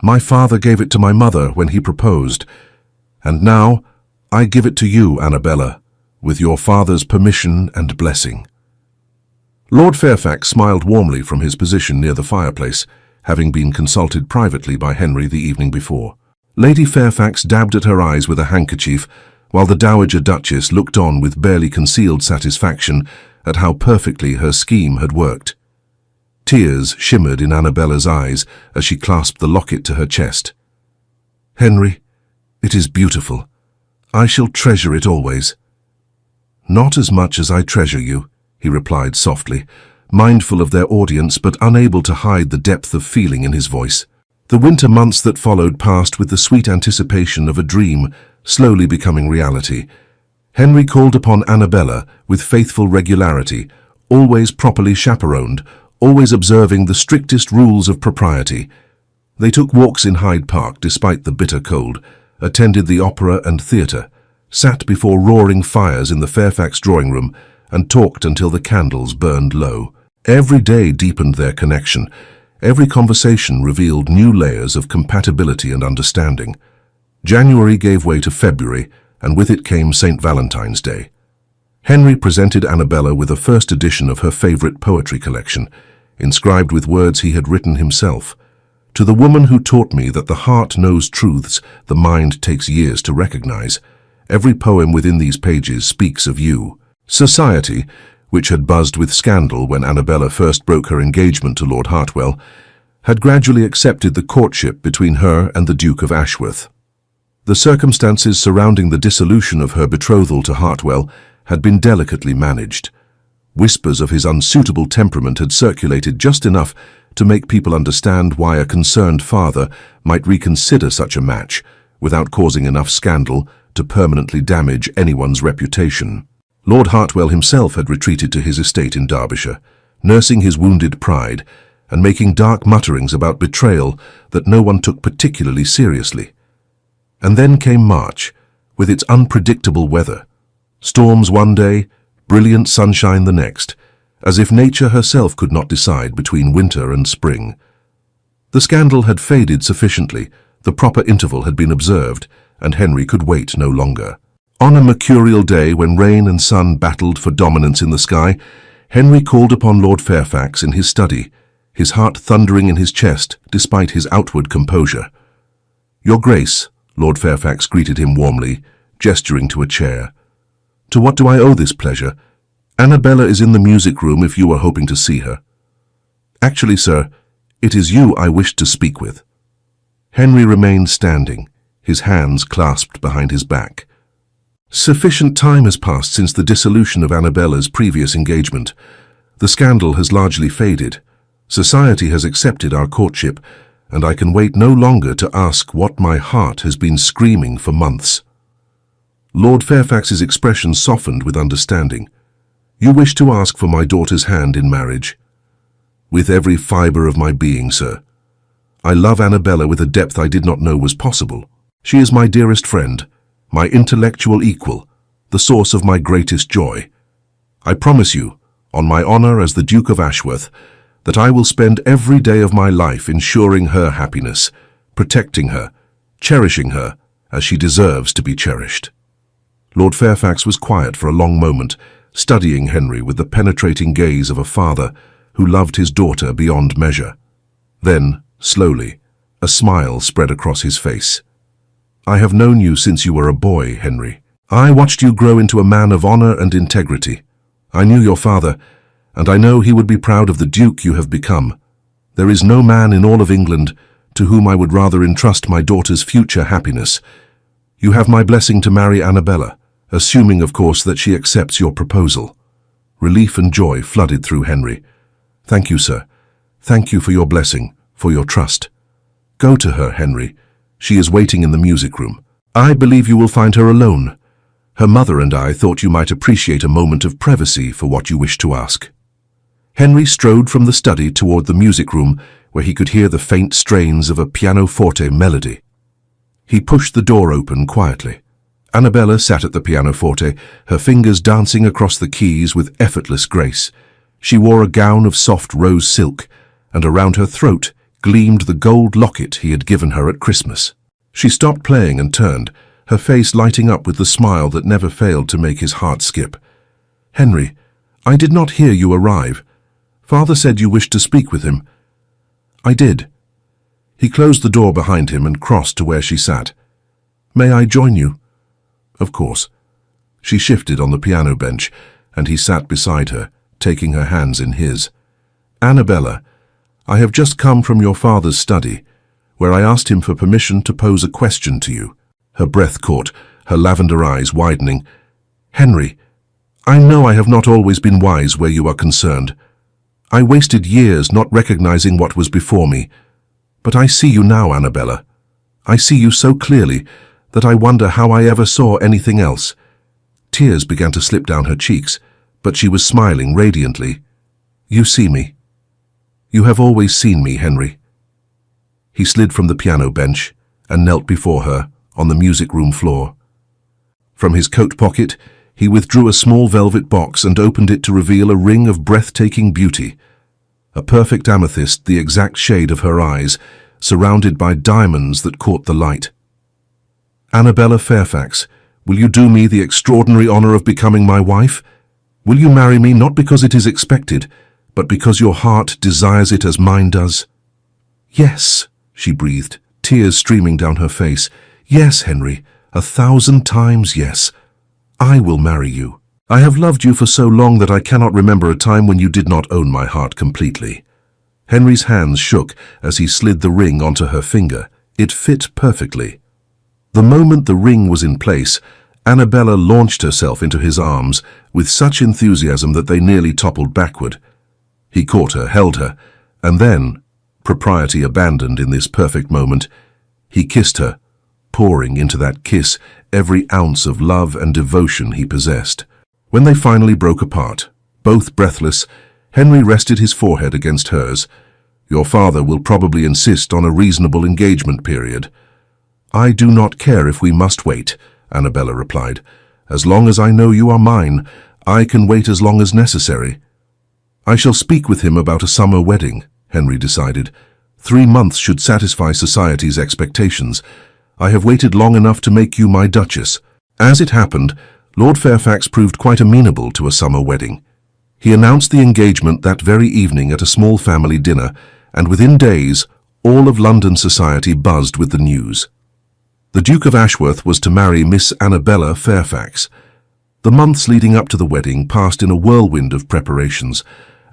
A: My father gave it to my mother when he proposed. And now I give it to you, Annabella, with your father's permission and blessing." Lord Fairfax smiled warmly from his position near the fireplace, having been consulted privately by Henry the evening before. Lady Fairfax dabbed at her eyes with a handkerchief, while the Dowager Duchess looked on with barely concealed satisfaction at how perfectly her scheme had worked. Tears shimmered in Annabella's eyes as she clasped the locket to her chest. "Henry, it is beautiful. I shall treasure it always." "Not as much as I treasure you," he replied softly, mindful of their audience but unable to hide the depth of feeling in his voice. The winter months that followed passed with the sweet anticipation of a dream slowly becoming reality. Henry called upon Annabella with faithful regularity, always properly chaperoned, always observing the strictest rules of propriety. They took walks in Hyde Park despite the bitter cold, attended the opera and theatre, sat before roaring fires in the Fairfax drawing room, and talked until the candles burned low. Every day deepened their connection. Every conversation revealed new layers of compatibility and understanding. January gave way to February, and with it came St. Valentine's Day. Henry presented Annabella with a first edition of her favorite poetry collection, inscribed with words he had written himself. "To the woman who taught me that the heart knows truths the mind takes years to recognize, every poem within these pages speaks of you." Society, which had buzzed with scandal when Annabella first broke her engagement to Lord Hartwell, had gradually accepted the courtship between her and the Duke of Ashworth. The circumstances surrounding the dissolution of her betrothal to Hartwell had been delicately managed. Whispers of his unsuitable temperament had circulated just enough to make people understand why a concerned father might reconsider such a match without causing enough scandal to permanently damage anyone's reputation. Lord Hartwell himself had retreated to his estate in Derbyshire, nursing his wounded pride and making dark mutterings about betrayal that no one took particularly seriously. And then came March, with its unpredictable weather. Storms one day, brilliant sunshine the next, as if nature herself could not decide between winter and spring. The scandal had faded sufficiently, the proper interval had been observed, and Henry could wait no longer. On a mercurial day when rain and sun battled for dominance in the sky, Henry called upon Lord Fairfax in his study, his heart thundering in his chest despite his outward composure. "Your Grace," Lord Fairfax greeted him warmly, gesturing to a chair. "To what do I owe this pleasure? Annabella is in the music room if you are hoping to see her." "Actually, sir, it is you I wished to speak with." Henry remained standing, his hands clasped behind his back. Sufficient time has passed since the dissolution of Annabella's previous engagement. The scandal has largely faded. Society has accepted our courtship, and I can wait no longer to ask what my heart has been screaming for months. Lord Fairfax's expression softened with understanding. "You wish to ask for my daughter's hand in marriage?" "With every fibre of my being, sir. I love Annabella with a depth I did not know was possible. She is my dearest friend, my intellectual equal, the source of my greatest joy. I promise you, on my honor as the Duke of Ashworth, that I will spend every day of my life ensuring her happiness, protecting her, cherishing her, as she deserves to be cherished." Lord Fairfax was quiet for a long moment, studying Henry with the penetrating gaze of a father who loved his daughter beyond measure. Then, slowly, a smile spread across his face. "I have known you since you were a boy, Henry. I watched you grow into a man of honor and integrity. I knew your father, and I know he would be proud of the Duke you have become. There is no man in all of England to whom I would rather entrust my daughter's future happiness. You have my blessing to marry Annabella, assuming, of course, that she accepts your proposal." Relief and joy flooded through Henry. "Thank you, sir. Thank you for your blessing, for your trust. Go to her, Henry. She is waiting in the music room. I believe you will find her alone. Her mother and I thought you might appreciate a moment of privacy for what you wish to ask." Henry strode from the study toward the music room, where he could hear the faint strains of a pianoforte melody. He pushed the door open quietly. Annabella sat at the pianoforte, her fingers dancing across the keys with effortless grace. She wore a gown of soft rose silk, and around her throat gleamed the gold locket he had given her at Christmas. She stopped playing and turned, her face lighting up with the smile that never failed to make his heart skip. "Henry, I did not hear you arrive. Father said you wished to speak with him." "I did." He closed the door behind him and crossed to where she sat. "May I join you?" "Of course." She shifted on the piano bench, and he sat beside her, taking her hands in his. "Annabella, I have just come from your father's study, where I asked him for permission to pose a question to you." Her breath caught, her lavender eyes widening. "Henry, I know I have not always been wise where you are concerned. I wasted years not recognizing what was before me. But I see you now, Annabella. I see you so clearly that I wonder how I ever saw anything else." Tears began to slip down her cheeks, but she was smiling radiantly. "You see me. You have always seen me, Henry." He slid from the piano bench and knelt before her on the music room floor. From his coat pocket, he withdrew a small velvet box and opened it to reveal a ring of breathtaking beauty. A perfect amethyst, the exact shade of her eyes, surrounded by diamonds that caught the light. "Annabella Fairfax, will you do me the extraordinary honor of becoming my wife? Will you marry me not because it is expected, but because your heart desires it as mine does?" "Yes," she breathed, tears streaming down her face. "Yes, Henry, 1,000 times yes. I will marry you. I have loved you for so long that I cannot remember a time when you did not own my heart completely." Henry's hands shook as he slid the ring onto her finger. It fit perfectly. The moment the ring was in place, Annabella launched herself into his arms with such enthusiasm that they nearly toppled backward. He caught her, held her, and then, propriety abandoned in this perfect moment, he kissed her, pouring into that kiss every ounce of love and devotion he possessed. When they finally broke apart, both breathless, Henry rested his forehead against hers. "Your father will probably insist on a reasonable engagement period." "I do not care if we must wait," Annabella replied. "As long as I know you are mine, I can wait as long as necessary." I shall speak with him about a summer wedding, Henry decided. 3 months should satisfy society's expectations. I have waited long enough to make you my Duchess. As it happened, Lord Fairfax proved quite amenable to a summer wedding. He announced the engagement that very evening at a small family dinner, and within days, all of London society buzzed with the news. The Duke of Ashworth was to marry Miss Annabella Fairfax. The months leading up to the wedding passed in a whirlwind of preparations.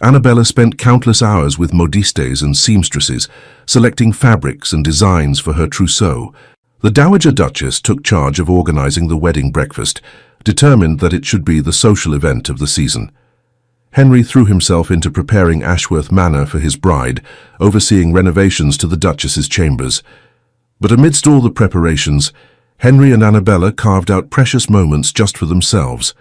A: Annabella spent countless hours with modistes and seamstresses, selecting fabrics and designs for her trousseau. The Dowager Duchess took charge of organizing the wedding breakfast, determined that it should be the social event of the season. Henry threw himself into preparing Ashworth Manor for his bride, overseeing renovations to the Duchess's chambers. But amidst all the preparations, Henry and Annabella carved out precious moments just for themselves.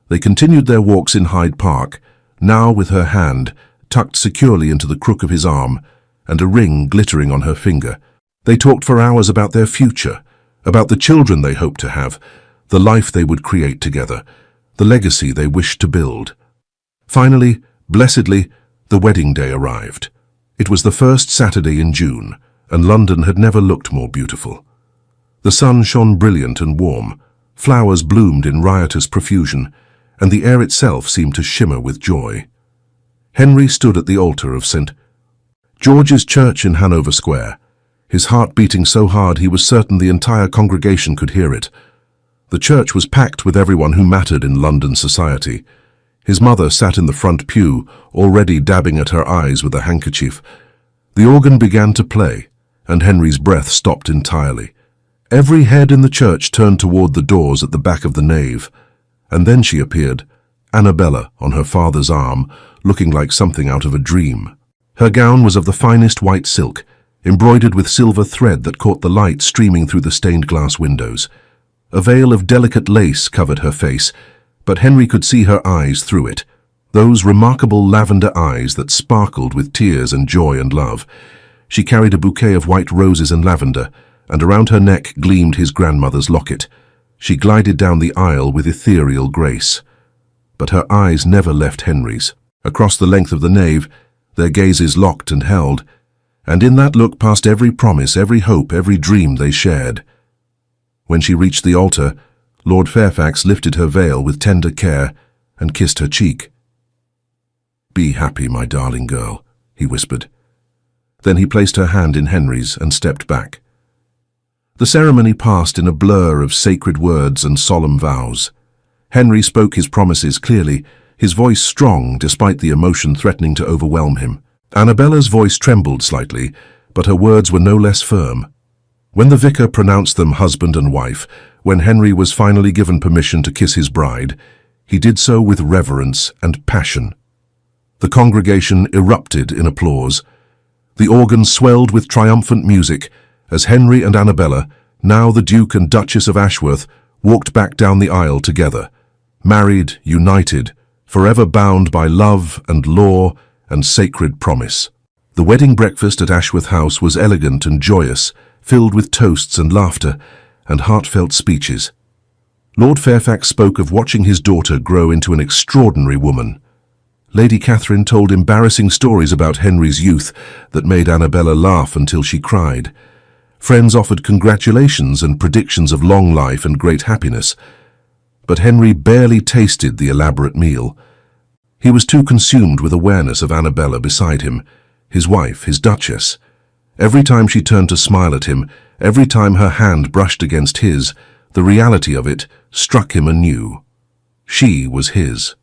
A: They continued their walks in Hyde Park, now with her hand tucked securely into the crook of his arm and a ring glittering on her finger. They talked for hours about their future, about the children they hoped to have, the life they would create together, the legacy they wished to build. Finally, blessedly, the wedding day arrived. It was the first Saturday in June, and London had never looked more beautiful. The sun shone brilliant and warm, flowers bloomed in riotous profusion, and the air itself seemed to shimmer with joy. Henry stood at the altar of St. George's Church in Hanover Square, his heart beating so hard he was certain the entire congregation could hear it. The church was packed with everyone who mattered in London society. His mother sat in the front pew, already dabbing at her eyes with a handkerchief. The organ began to play, and Henry's breath stopped entirely. Every head in the church turned toward the doors at the back of the nave. And then she appeared, Annabella on her father's arm, looking like something out of a dream. Her gown was of the finest white silk, embroidered with silver thread that caught the light streaming through the stained glass windows. A veil of delicate lace covered her face, but Henry could see her eyes through it, those remarkable lavender eyes that sparkled with tears and joy and love. She carried a bouquet of white roses and lavender, and around her neck gleamed his grandmother's locket. She glided down the aisle with ethereal grace. But her eyes never left Henry's. Across the length of the nave, their gazes locked and held, and in that look passed every promise, every hope, every dream they shared. When she reached the altar, Lord Fairfax lifted her veil with tender care and kissed her cheek. "Be happy, my darling girl," he whispered. Then he placed her hand in Henry's and stepped back. The ceremony passed in a blur of sacred words and solemn vows. Henry spoke his promises clearly, his voice strong despite the emotion threatening to overwhelm him. Annabella's voice trembled slightly, but her words were no less firm. When the vicar pronounced them husband and wife, when Henry was finally given permission to kiss his bride, he did so with reverence and passion. The congregation erupted in applause. The organ swelled with triumphant music as Henry and Annabella, now the Duke and Duchess of Ashworth, walked back down the aisle together, married, united, forever bound by love and law and sacred promise. The wedding breakfast at Ashworth House was elegant and joyous, filled with toasts and laughter and heartfelt speeches. Lord Fairfax spoke of watching his daughter grow into an extraordinary woman. Lady Catherine told embarrassing stories about Henry's youth that made Annabella laugh until she cried. Friends offered congratulations and predictions of long life and great happiness. But Henry barely tasted the elaborate meal. He was too consumed with awareness of Annabella beside him, his wife, his Duchess. Every time she turned to smile at him, every time her hand brushed against his, the reality of it struck him anew. She was his.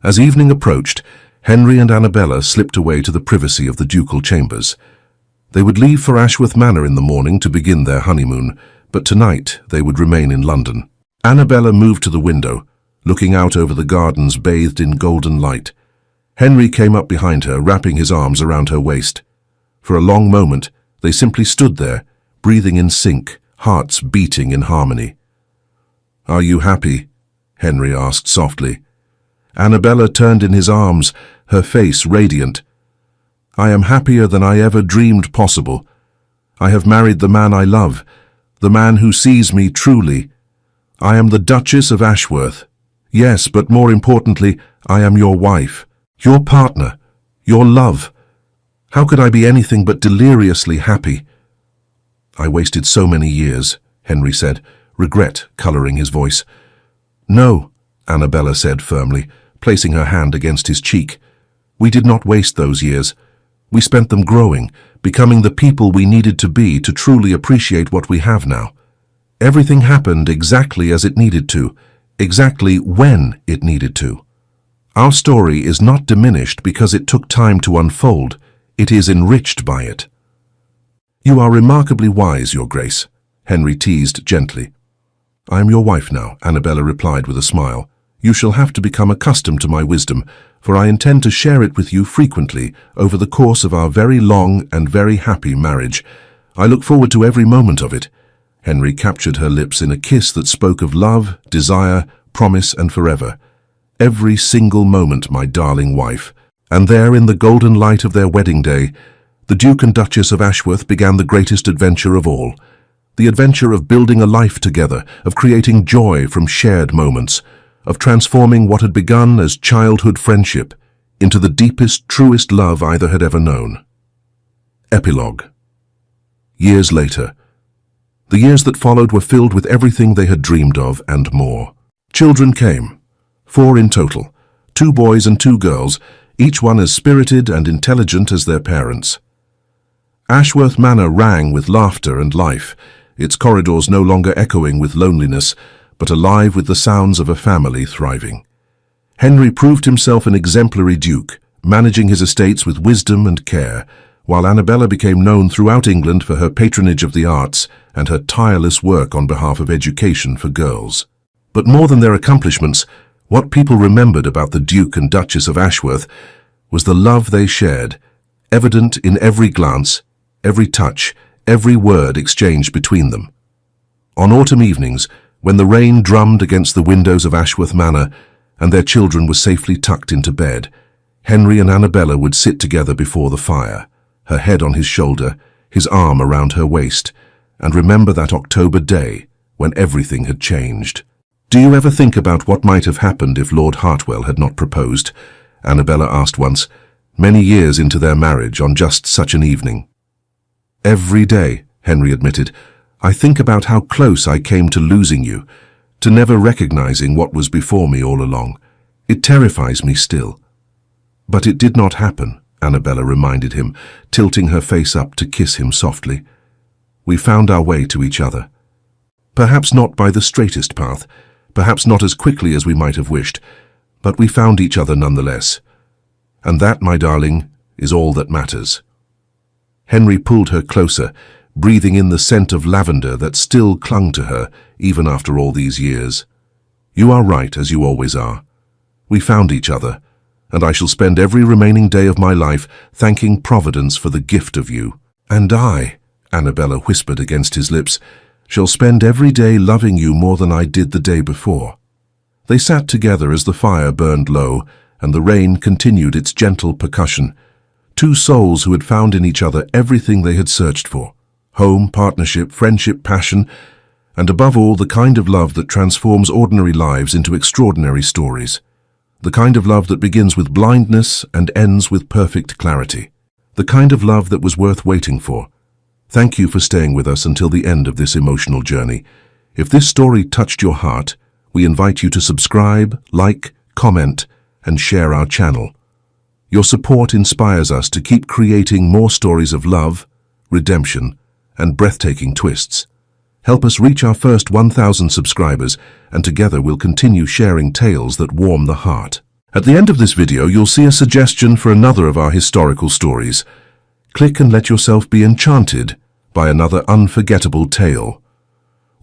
A: As evening approached, Henry and Annabella slipped away to the privacy of the ducal chambers. They would leave for Ashworth Manor in the morning to begin their honeymoon, but tonight they would remain in London. Annabella moved to the window, looking out over the gardens bathed in golden light. Henry came up behind her, wrapping his arms around her waist. For a long moment, they simply stood there, breathing in sync, hearts beating in harmony. "Are you happy?" Henry asked softly. Annabella turned in his arms, her face radiant. "I am happier than I ever dreamed possible. I have married the man I love, the man who sees me truly. I am the Duchess of Ashworth. Yes, but more importantly, I am your wife. Your partner, your love. How could I be anything but deliriously happy? I wasted so many years, Henry said, regret coloring his voice. No, Annabella said firmly, placing her hand against his cheek. We did not waste those years. We spent them growing, becoming the people we needed to be to truly appreciate what we have now. Everything happened exactly as it needed to, exactly when it needed to. Our story is not diminished because it took time to unfold. It is enriched by it. You are remarkably wise, Your Grace, Henry teased gently. I am your wife now, Annabella replied with a smile. You shall have to become accustomed to my wisdom, for I intend to share it with you frequently over the course of our very long and very happy marriage. I look forward to every moment of it. Henry captured her lips in a kiss that spoke of love, desire, promise, and forever. Every single moment, my darling wife. And there, in the golden light of their wedding day, the Duke and Duchess of Ashworth began the greatest adventure of all. The adventure of building a life together, of creating joy from shared moments, of transforming what had begun as childhood friendship into the deepest, truest love either had ever known. Epilogue. Years later. The years that followed were filled with everything they had dreamed of and more. Children came. 4 in total, 2 boys and 2 girls, each one as spirited and intelligent as their parents. Ashworth Manor rang with laughter and life, its corridors no longer echoing with loneliness, but alive with the sounds of a family thriving. Henry proved himself an exemplary duke, managing his estates with wisdom and care, while Annabella became known throughout England for her patronage of the arts and her tireless work on behalf of education for girls. But more than their accomplishments, what people remembered about the Duke and Duchess of Ashworth was the love they shared, evident in every glance, every touch, every word exchanged between them. On autumn evenings, when the rain drummed against the windows of Ashworth Manor and their children were safely tucked into bed, Henry and Annabella would sit together before the fire, her head on his shoulder, his arm around her waist, and remember that October day when everything had changed. Do you ever think about what might have happened if Lord Hartwell had not proposed? Annabella asked once, many years into their marriage on just such an evening. Every day, Henry admitted, I think about how close I came to losing you, to never recognizing what was before me all along. It terrifies me still. But it did not happen, Annabella reminded him, tilting her face up to kiss him softly. We found our way to each other. Perhaps not by the straightest path, perhaps not as quickly as we might have wished, but we found each other nonetheless. And that, my darling, is all that matters. Henry pulled her closer, breathing in the scent of lavender that still clung to her even after all these years. You are right, as you always are. We found each other, and I shall spend every remaining day of my life thanking Providence for the gift of you. And I, Annabella whispered against his lips, shall spend every day loving you more than I did the day before. They sat together as the fire burned low, and the rain continued its gentle percussion. 2 souls who had found in each other everything they had searched for. Home, partnership, friendship, passion, and above all the kind of love that transforms ordinary lives into extraordinary stories. The kind of love that begins with blindness and ends with perfect clarity. The kind of love that was worth waiting for. Thank you for staying with us until the end of this emotional journey. If this story touched your heart, we invite you to subscribe, like, comment, and share our channel. Your support inspires us to keep creating more stories of love, redemption, and breathtaking twists. Help us reach our first 1,000 subscribers, and together we'll continue sharing tales that warm the heart. At the end of this video, you'll see a suggestion for another of our historical stories. Click and let yourself be enchanted by another unforgettable tale.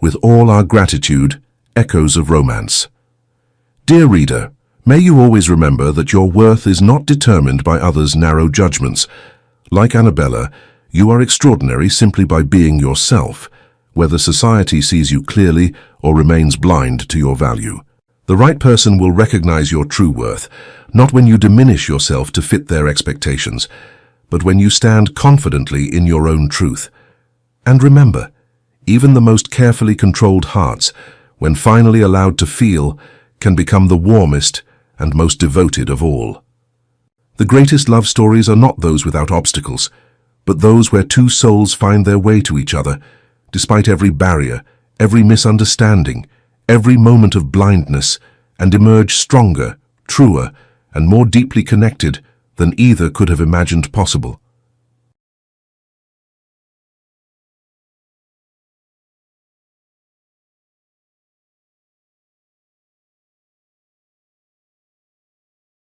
A: With all our gratitude, Echoes of Romance. Dear reader, may you always remember that your worth is not determined by others' narrow judgments. Like Annabella, you are extraordinary simply by being yourself, whether society sees you clearly or remains blind to your value. The right person will recognize your true worth, not when you diminish yourself to fit their expectations, but when you stand confidently in your own truth. And remember, even the most carefully controlled hearts, when finally allowed to feel, can become the warmest and most devoted of all. The greatest love stories are not those without obstacles, but those where two souls find their way to each other, despite every barrier, every misunderstanding, every moment of blindness, and emerge stronger, truer, and more deeply connected than either could have imagined possible.